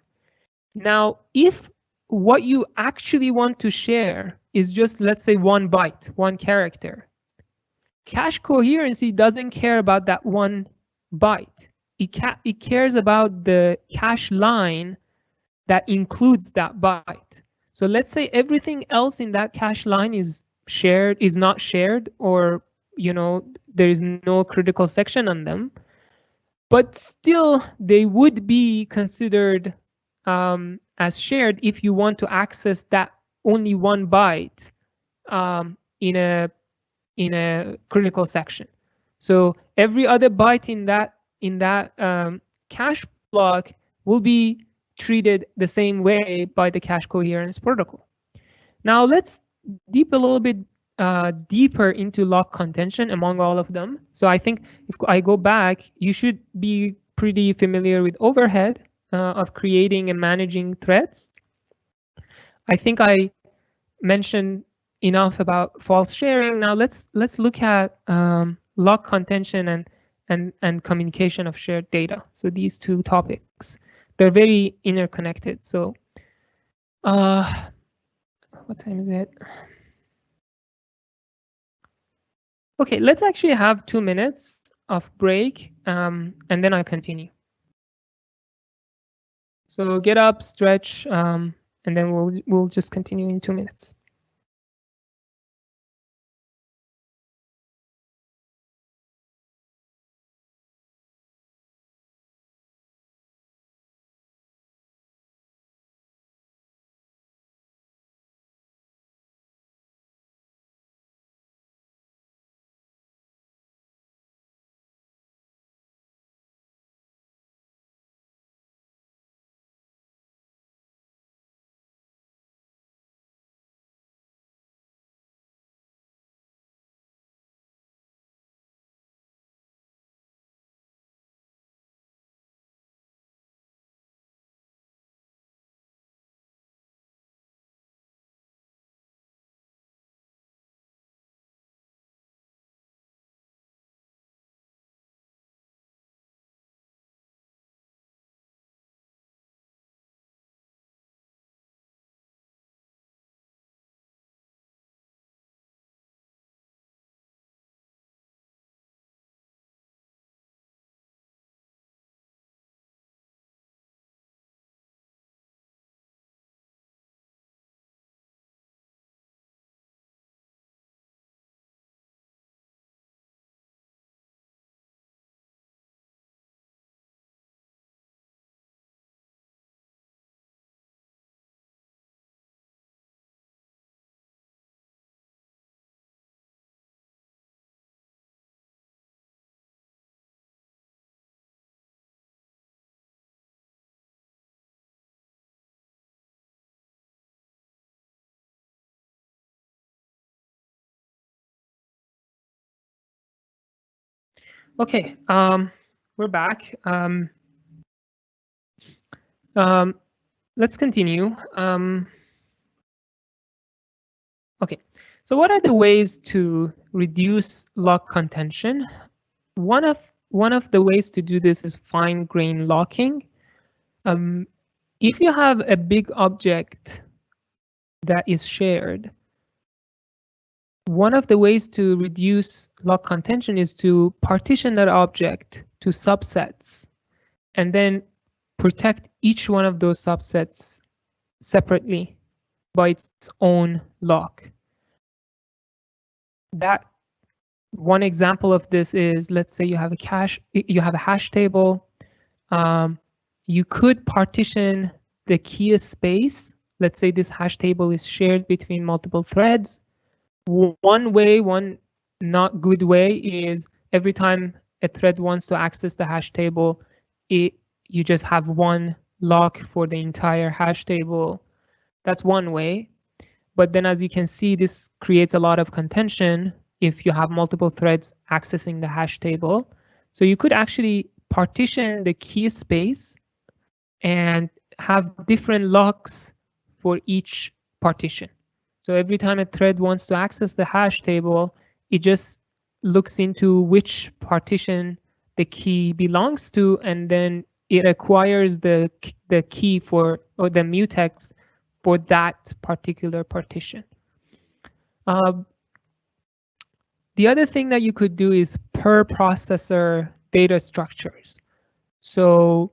Now, if what you actually want to share is just, let's say, 1 byte, 1 character, cache coherency doesn't care about that 1 byte. It cares about the cache line that includes that byte. So let's say everything else in that cache line is not shared, or there is no critical section on them, but still they would be considered as shared if you want to access that only 1 byte in a critical section. So every other byte in that cache block will be treated the same way by the cache coherence protocol. Now let's deep a little bit deeper into lock contention among all of them. So I think if I go back, you should be pretty familiar with overhead of creating and managing threads. I think I mentioned enough about false sharing. Now let's look at lock contention and communication of shared data. So these two topics, they're very interconnected. So what time is it? Okay, let's actually have 2 minutes of break, and then I'll continue. So get up, stretch, and and then we'll just continue in 2 minutes. Okay, we're back. Let's continue. Okay, so what are the ways to reduce lock contention? One of the ways to do this is fine-grained locking. If you have a big object that is shared, one of the ways to reduce lock contention is to partition that object to subsets and then protect each one of those subsets separately by its own lock. That one example of this is, let's say you have a hash table. You could partition the key space. Let's say this hash table is shared between multiple threads. One not good way is every time a thread wants to access the hash table, you just have one lock for the entire hash table. That's one way. But then, as you can see, this creates a lot of contention if you have multiple threads accessing the hash table. So you could actually partition the key space and have different locks for each partition. So every time a thread wants to access the hash table, it just looks into which partition the key belongs to, and then it acquires the key for, or the mutex for that particular partition. The other thing that you could do is per processor data structures. So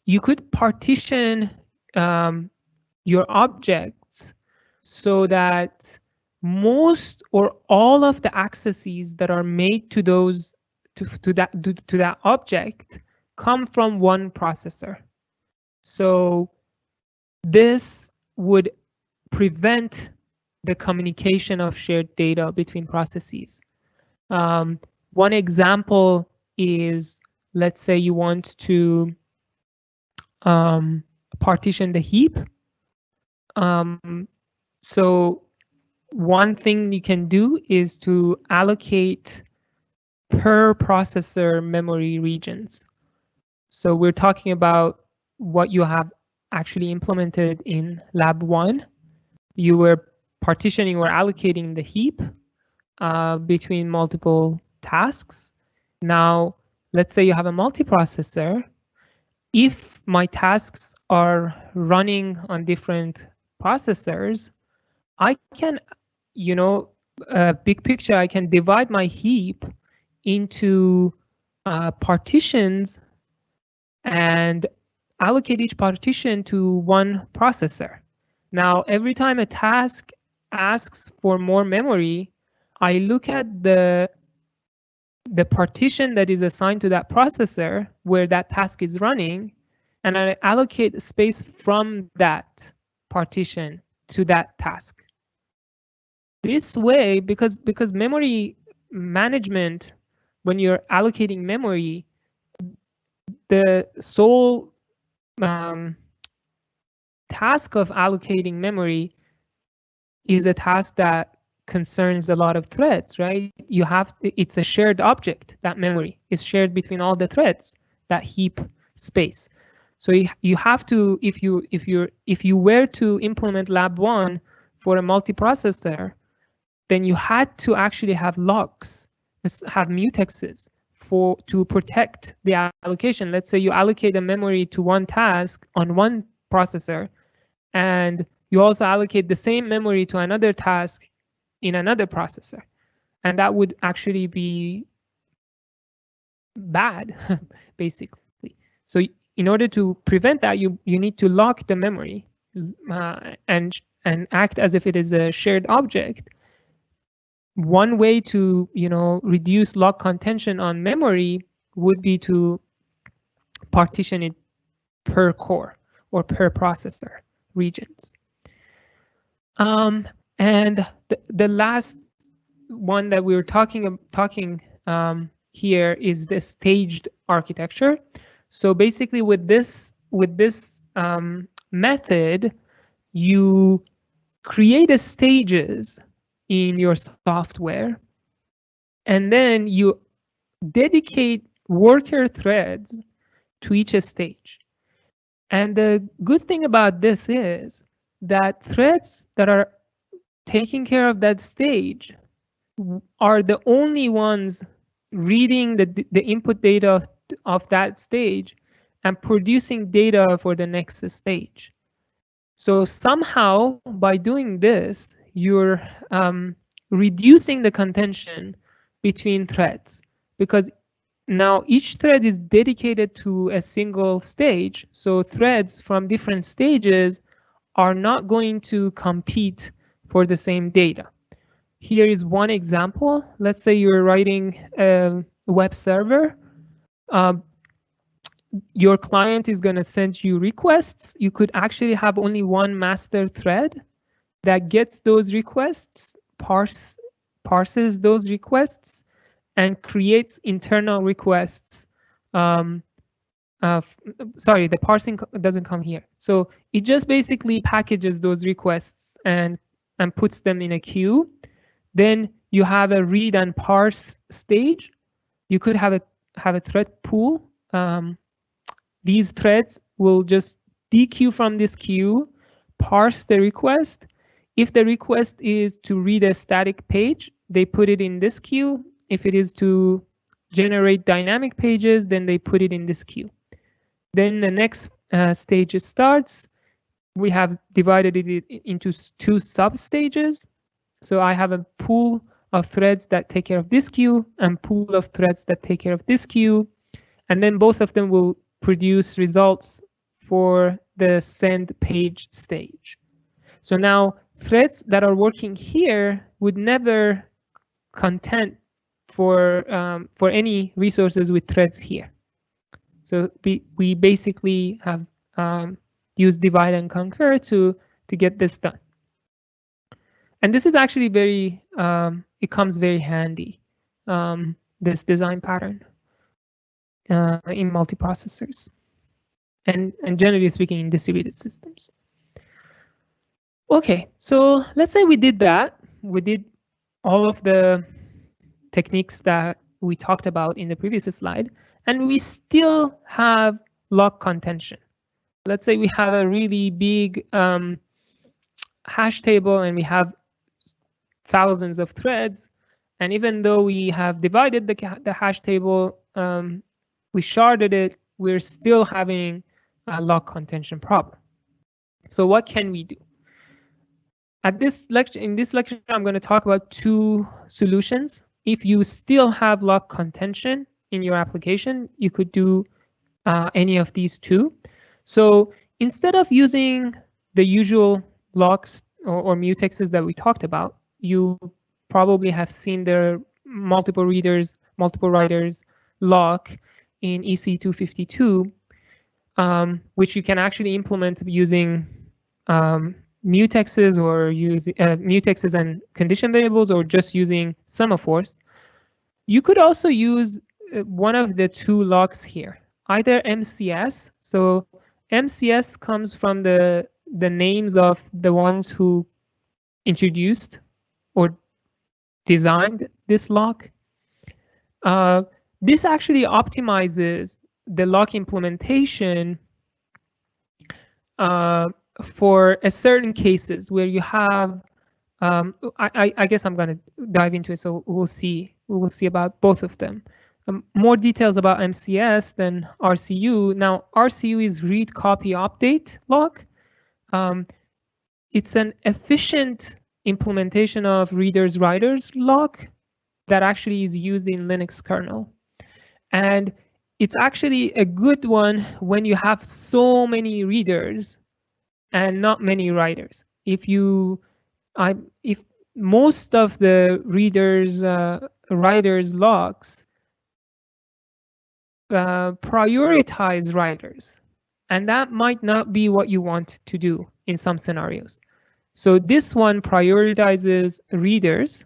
you could partition your objects so that most or all of the accesses that are made to those to that object come from one processor. So this would prevent the communication of shared data between processes. One example is, let's say you want to partition the heap. So one thing you can do is to allocate per processor memory regions. So we're talking about what you have actually implemented in lab 1. You were partitioning or allocating the heap between multiple tasks. Now, let's say you have a multiprocessor. If my tasks are running on different processors, I can, big picture, I can divide my heap into partitions and allocate each partition to one processor. Now, every time a task asks for more memory, I look at the partition that is assigned to that processor where that task is running, and I allocate space from that partition to that task. This way, because memory management, when you're allocating memory, the sole task of allocating memory is a task that concerns a lot of threads, right? It's a shared object. That memory is shared between all the threads, that heap space. So you have to, if you were to implement lab 1 for a multiprocessor, then you had to actually have locks, have mutexes to protect the allocation. Let's say you allocate a memory to one task on one processor, and you also allocate the same memory to another task in another processor, and that would actually be bad, basically. So in order to prevent that, you need to lock the memory and act as if it is a shared object. One way to reduce lock contention on memory would be to partition it per core or per processor regions. And the last one that we were talking here is the staged architecture. So basically, with this method, you create a stages in your software, and then you dedicate worker threads to each stage. And the good thing about this is that threads that are taking care of that stage are the only ones reading the input data of that stage and producing data for the next stage. So somehow, by doing this, you're reducing the contention between threads, because now each thread is dedicated to a single stage. So threads from different stages are not going to compete for the same data. Here is one example. Let's say you're writing a web server. Your client is going to send you requests. You could actually have only one master thread that gets those requests, parses those requests, and creates internal requests. Sorry, the parsing doesn't come here. So it just basically packages those requests and puts them in a queue. Then you have a read and parse stage. You could have a thread pool. These threads will just dequeue from this queue, parse the request. If the request is to read a static page, they put it in this queue. If it is to generate dynamic pages, then they put it in this queue. Then the next stage starts. We have divided it into 2 sub-stages. So I have a pool of threads that take care of this queue and pool of threads that take care of this queue. And then both of them will produce results for the send page stage. So now threads that are working here would never contend for any resources with threads here. So we basically have used divide and conquer to get this done. And this is actually very, it comes very handy, this design pattern in multiprocessors and generally speaking in distributed systems. Okay, so let's say we did that. We did all of the techniques that we talked about in the previous slide, and we still have lock contention. Let's say we have a really big hash table and we have thousands of threads, and even though we have divided the hash table, we sharded it, we're still having a lock contention problem. So what can we do? In this lecture, I'm going to talk about 2 solutions. If you still have lock contention in your application, you could do any of these 2. So instead of using the usual locks or mutexes that we talked about, you probably have seen their multiple readers, multiple writers lock in ECE 252, which you can actually implement using mutexes or using mutexes and condition variables, or just using semaphores. You could also use one of the two locks here, either MCS. So MCS comes from the names of the ones who introduced or designed this lock. This actually optimizes the lock implementation for a certain cases where you have, I guess I'm going to dive into it, so we'll see about both of them. More details about MCS than RCU. Now, RCU is read, copy, update lock. It's an efficient implementation of readers, writers lock that actually is used in Linux kernel. And it's actually a good one when you have so many readers and not many writers. If most of the readers, writers locks prioritize writers, and that might not be what you want to do in some scenarios. So this one prioritizes readers,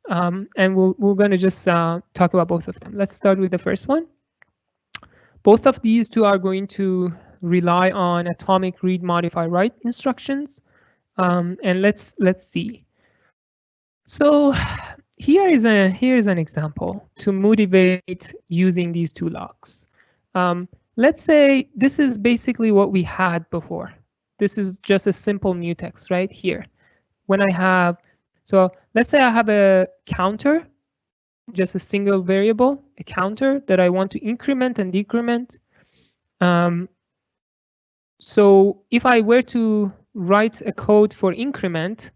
and we're going to just talk about both of them. Let's start with the first one. Both of these two are going to rely on atomic read, modify, write instructions, and let's see. So here is an example to motivate using these two locks. Let's say this is basically what we had before. This is just a simple mutex right here. When I have, so let's say I have a counter, just a single variable, a counter that I want to increment and decrement. So if I were to write a code for increment,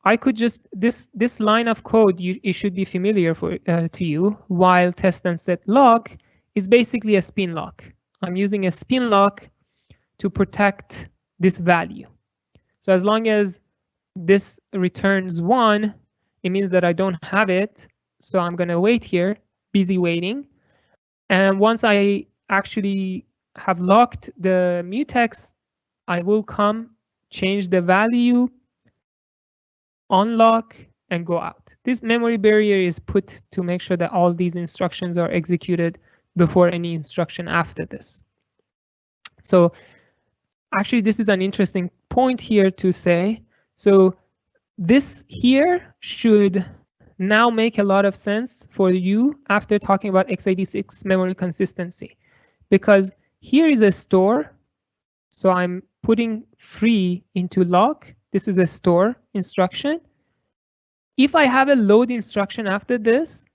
I could just, this line of code, it should be familiar to you. While test and set lock is basically a spin lock. I'm using a spin lock to protect this value. So as long as this returns 1, it means that I don't have it. So I'm going to wait here, busy waiting. And once I actually have locked the mutex, I will come, change the value, unlock, and go out. This memory barrier is put to make sure that all these instructions are executed before any instruction after this. So actually, this is an interesting point here to say. So this here should now make a lot of sense for you after talking about x86 memory consistency, because here is a store. So I'm putting free into lock. This is a store instruction. If I have a load instruction after this,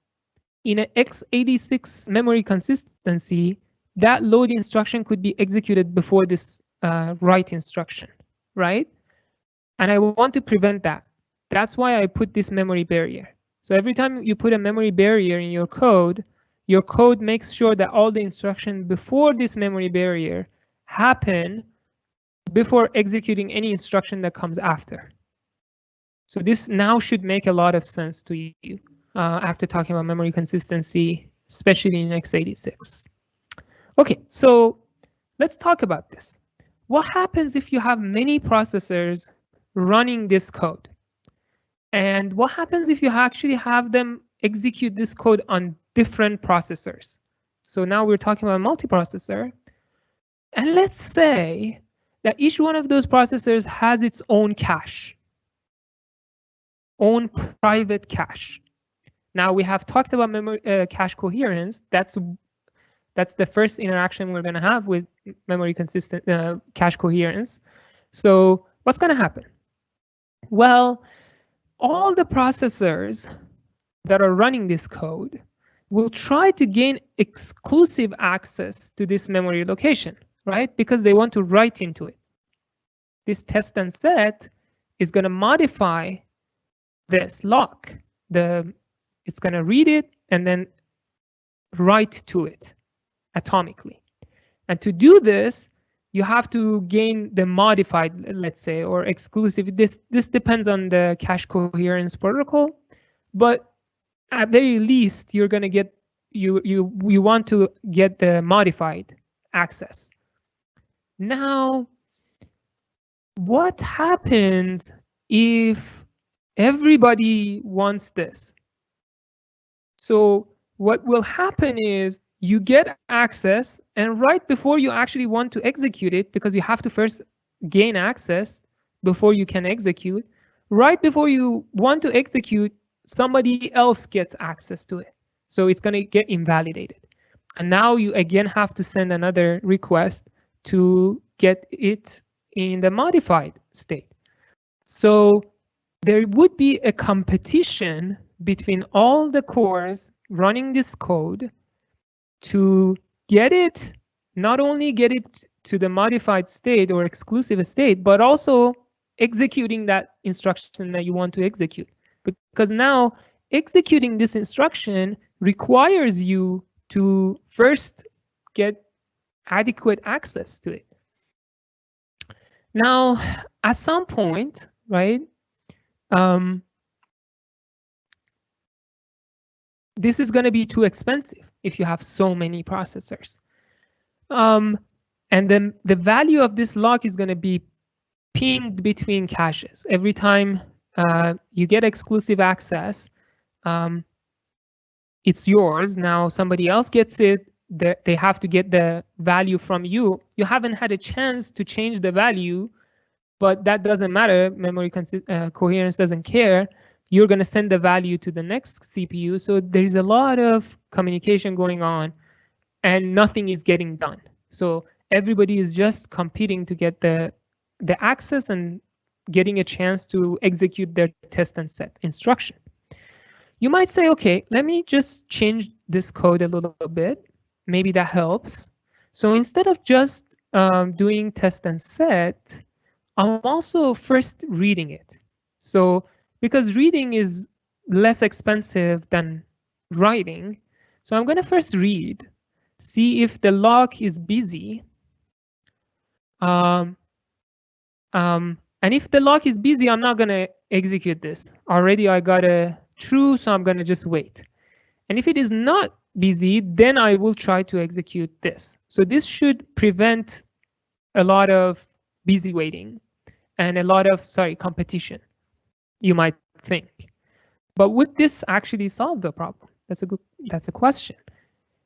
in an x86 memory consistency, that load instruction could be executed before this write instruction, right? And I want to prevent that. That's why I put this memory barrier. So every time you put a memory barrier in your code makes sure that all the instructions before this memory barrier happen before executing any instruction that comes after. So this now should make a lot of sense to you after talking about memory consistency, especially in x86. Okay, so let's talk about this. What happens if you have many processors running this code? And what happens if you actually have them execute this code on different processors? So now we're talking about multiprocessor. And let's say that each one of those processors has its own cache, own private cache. Now we have talked about memory cache coherence. That's the first interaction we're going to have with memory consistent cache coherence. So what's going to happen? Well, all the processors that are running this code will try to gain exclusive access to this memory location, right? Because they want to write into it. This test and set is going to modify this lock. It's going to read it and then write to it atomically. And to do this, you have to gain the modified, let's say, or exclusive. This depends on the cache coherence protocol, but at very least, you're going to get you want to get the modified access. Now, what happens if everybody wants this? So what will happen is you get access, and right before you actually want to execute it, because you have to first gain access before you can execute, right before you want to execute, somebody else gets access to it. So it's going to get invalidated. And now you again have to send another request to get it in the modified state. So there would be a competition between all the cores running this code to get it, not only get it to the modified state or exclusive state, but also executing that instruction that you want to execute. Because now executing this instruction requires you to first get adequate access to it. Now, at some point, right, this is going to be too expensive if you have so many processors. And then the value of this lock is going to be pinged between caches. Every time you get exclusive access, it's yours. Now somebody else gets it. They have to get the value from you. You haven't had a chance to change the value, but that doesn't matter. Memory coherence doesn't care. You're going to send the value to the next CPU. So there's a lot of communication going on, and nothing is getting done. So everybody is just competing to get the access and getting a chance to execute their test and set instruction. You might say, OK, let me just change this code a little bit. Maybe that helps. So instead of just doing test and set, I'm also first reading it. So because reading is less expensive than writing, so I'm going to first read, see if the lock is busy. And if the lock is busy, I'm not going to execute this. Already I got a true, so I'm going to just wait. And if it is not busy, then I will try to execute this. So this should prevent a lot of busy waiting and a lot of, competition, you might think. But would this actually solve the problem? That's a question.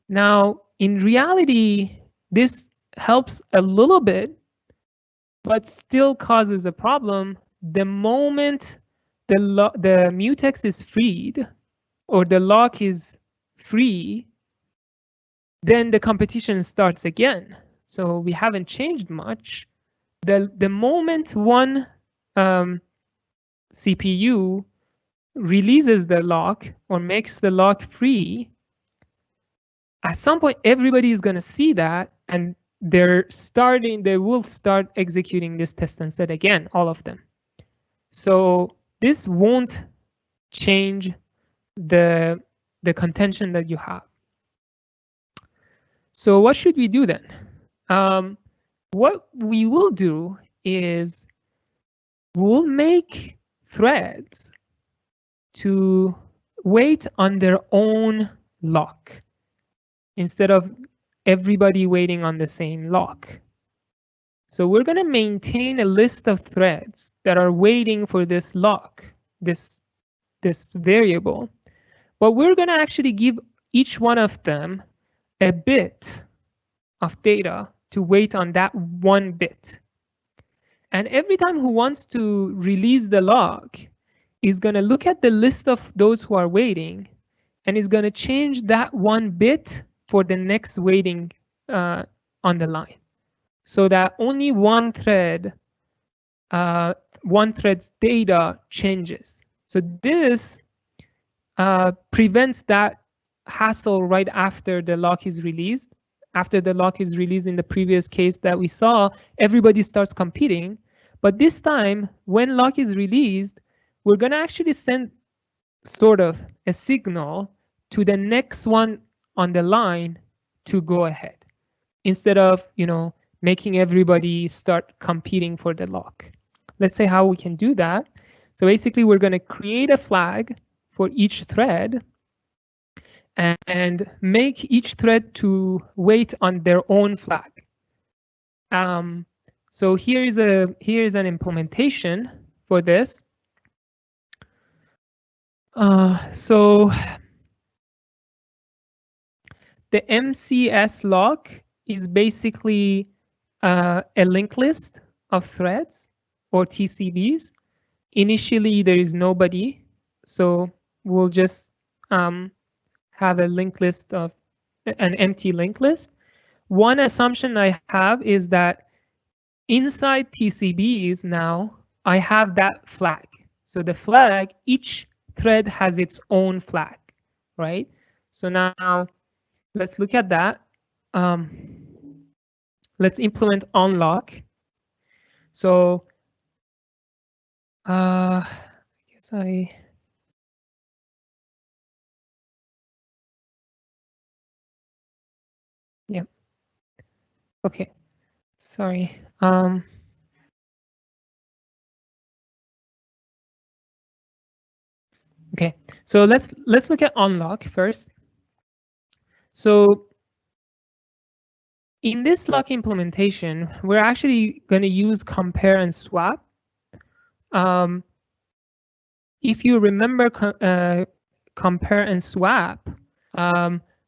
Now, in reality, this helps a little bit, but still causes a problem. The moment the mutex is freed or the lock is free, then the competition starts again. So we haven't changed much. The moment one CPU releases the lock or makes the lock free, at some point everybody is going to see that, and they will start executing this test and set again, all of them. So this won't change the contention that you have. So what should we do then? What we will do is we'll make threads to wait on their own lock instead of everybody waiting on the same lock. So we're going to maintain a list of threads that are waiting for this lock, this variable, but we're going to actually give each one of them a bit of data to wait on that one bit. And every time who wants to release the lock is going to look at the list of those who are waiting and is going to change that one bit for the next waiting on the line, so that only one thread's data changes. So this prevents that hassle right after the lock is released. After the lock is released in the previous case that we saw, everybody starts competing. But this time, when lock is released, we're going to actually send sort of a signal to the next one on the line to go ahead. instead of, making everybody start competing for the lock. Let's say how we can do that. So basically, we're going to create a flag for each thread and make each thread to wait on their own flag. So here is an implementation for this. So the MCS lock is basically a linked list of threads or TCBs. Initially, there is nobody, so we'll just have a linked list of an empty linked list. One assumption I have is that inside TCBs now, I have that flag. So the flag, each thread has its own flag, right? So now let's look at that. Let's implement onlock. So I guess yeah. Okay. Sorry. Okay. So let's look at onlock first. So in this lock implementation, we're actually going to use compare and swap. If you remember compare and swap,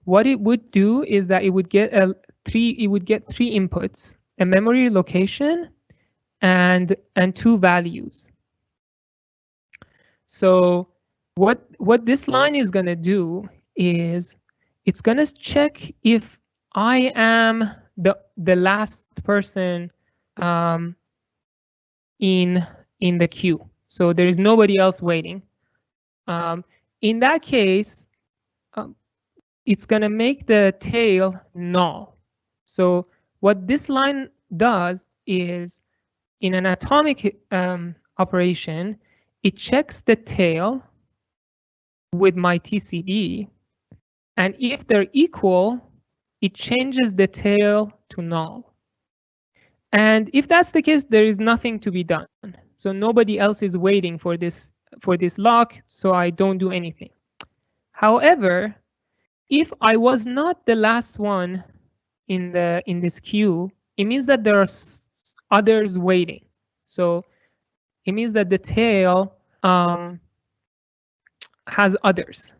what it would do is that it would get three inputs: a memory location and 2 values. So what this line is going to do is it's going to check if I am the last person in the queue. So there is nobody else waiting. In that case, it's going to make the tail null. So what this line does is, in an atomic operation, it checks the tail with my TCB, and if they're equal, it changes the tail to null. And if that's the case, there is nothing to be done. So nobody else is waiting for this lock, so I don't do anything. However, if I was not the last one in this queue, it means that there are others waiting. So it means that the tail has others.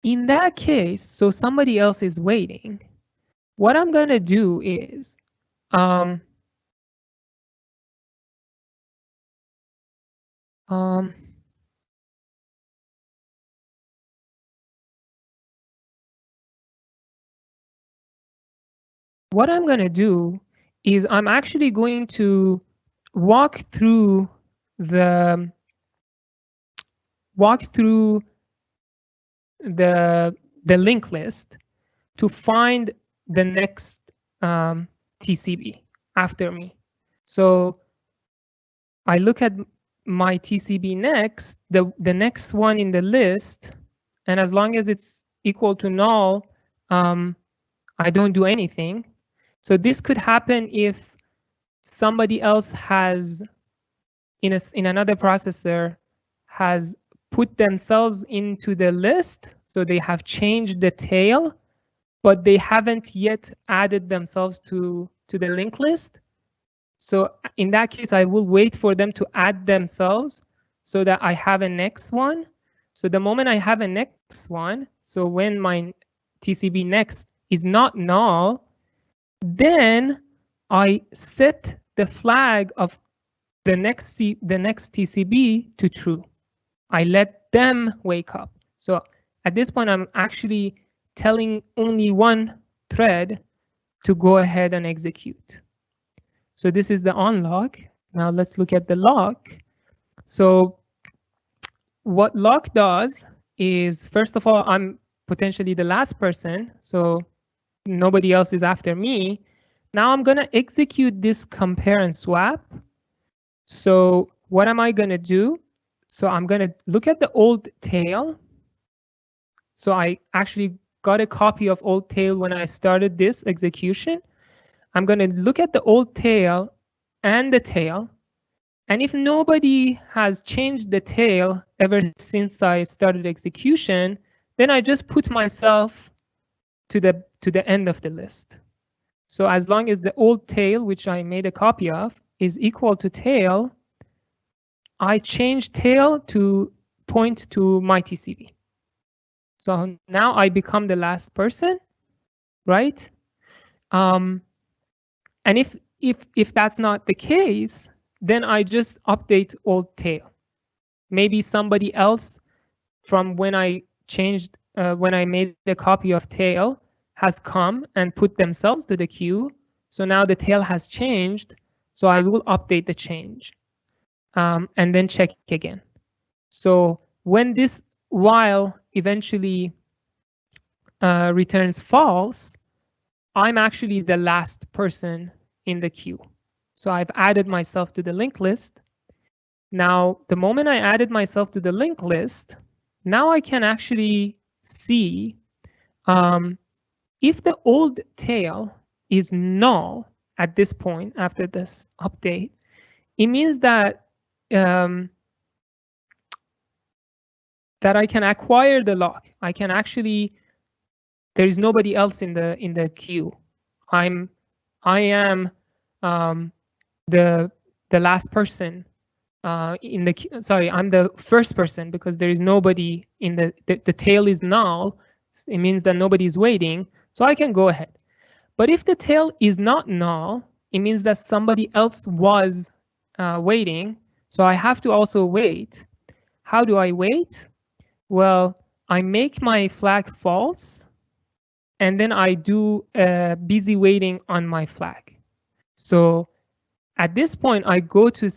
In that case, so somebody else is waiting. What I'm going to do is what I'm going to do is I'm actually going to walk through the linked list to find the next TCB after me. So I look at my TCB next, the next one in the list, and as long as it's equal to null, I don't do anything. So this could happen if somebody else has, in another processor, has put themselves into the list, so they have changed the tail, but they haven't yet added themselves to the linked list. So in that case, I will wait for them to add themselves so that I have a next one. So the moment I have a next one, so when my TCB next is not null, then I set the flag of the next TCB to true. I let them wake up. So at this point, I'm actually telling only one thread to go ahead and execute. So this is the onlock. Now let's look at the lock. So what lock does is, first of all, I'm potentially the last person, so nobody else is after me. Now I'm going to execute this compare and swap. So what am I going to do? So I'm going to look at the old tail. So I actually got a copy of old tail when I started this execution, I'm going to look at the old tail and the tail. And if nobody has changed the tail ever since I started execution, then I just put myself to the end of the list. So as long as the old tail, which I made a copy of, is equal to tail, I change tail to point to my TCV. So now I become the last person, right? And if that's not the case, then I just update old tail. Maybe somebody else from when I changed, when I made a copy of tail has come and put themselves to the queue. So now the tail has changed. So I will update the change and then check again. So when this while eventually returns false, I'm actually the last person in the queue. So I've added myself to the linked list. Now, the moment I added myself to the linked list, now I can actually see if the old tail is null at this point after this update, it means that that I can acquire the lock. I can actually, there is nobody else in the queue. I am the last person in the, sorry, I'm the first person because there is nobody in the tail is null. It means that nobody is waiting, so I can go ahead. But if the tail is not null, it means that somebody else was waiting, so I have to also wait. How do I wait? Well, I make my flag false, and then I do busy waiting on my flag. So at this point, I go to,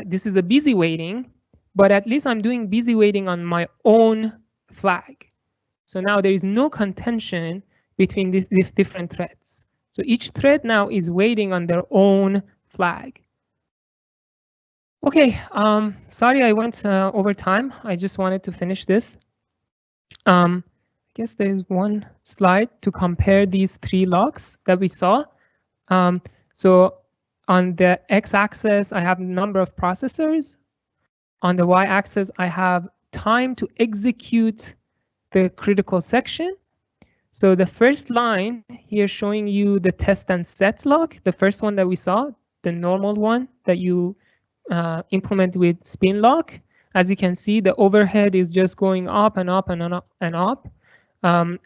this is a busy waiting, but at least I'm doing busy waiting on my own flag. So now there is no contention between these different threads. So each thread now is waiting on their own flag. Okay, sorry I went over time. I just wanted to finish this. I guess there's one slide to compare these three logs that we saw. So on the x-axis, I have number of processors. On the y-axis, I have time to execute the critical section. So the first line here showing you the test and set log, the first one that we saw, the normal one that you implement with spin lock. As you can see, the overhead is just going up and up and up and up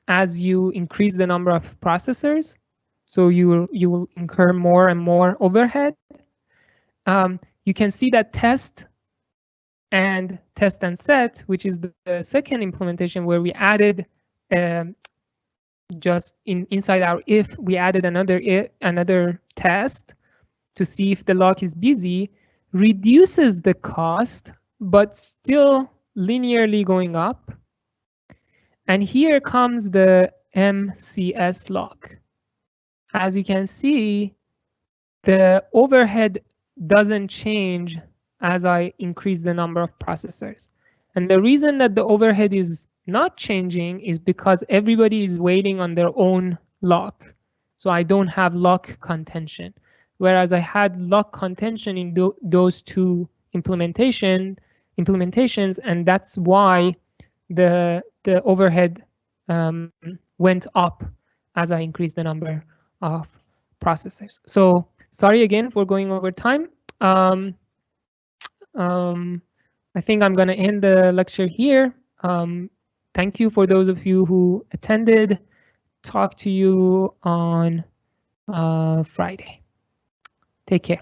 as you increase the number of processors. So you will incur more and more overhead. You can see that test and set, which is the second implementation where we added just inside our if, we added another test to see if the lock is busy, reduces the cost, but still linearly going up. And here comes the MCS lock. As you can see, the overhead doesn't change as I increase the number of processors. And the reason that the overhead is not changing is because everybody is waiting on their own lock. So I don't have lock contention. Whereas I had lock contention in those two implementations, and that's why the overhead went up as I increased the number of processors. So sorry again for going over time. I think I'm going to end the lecture here. Thank you for those of you who attended. Talk to you on Friday. Take care.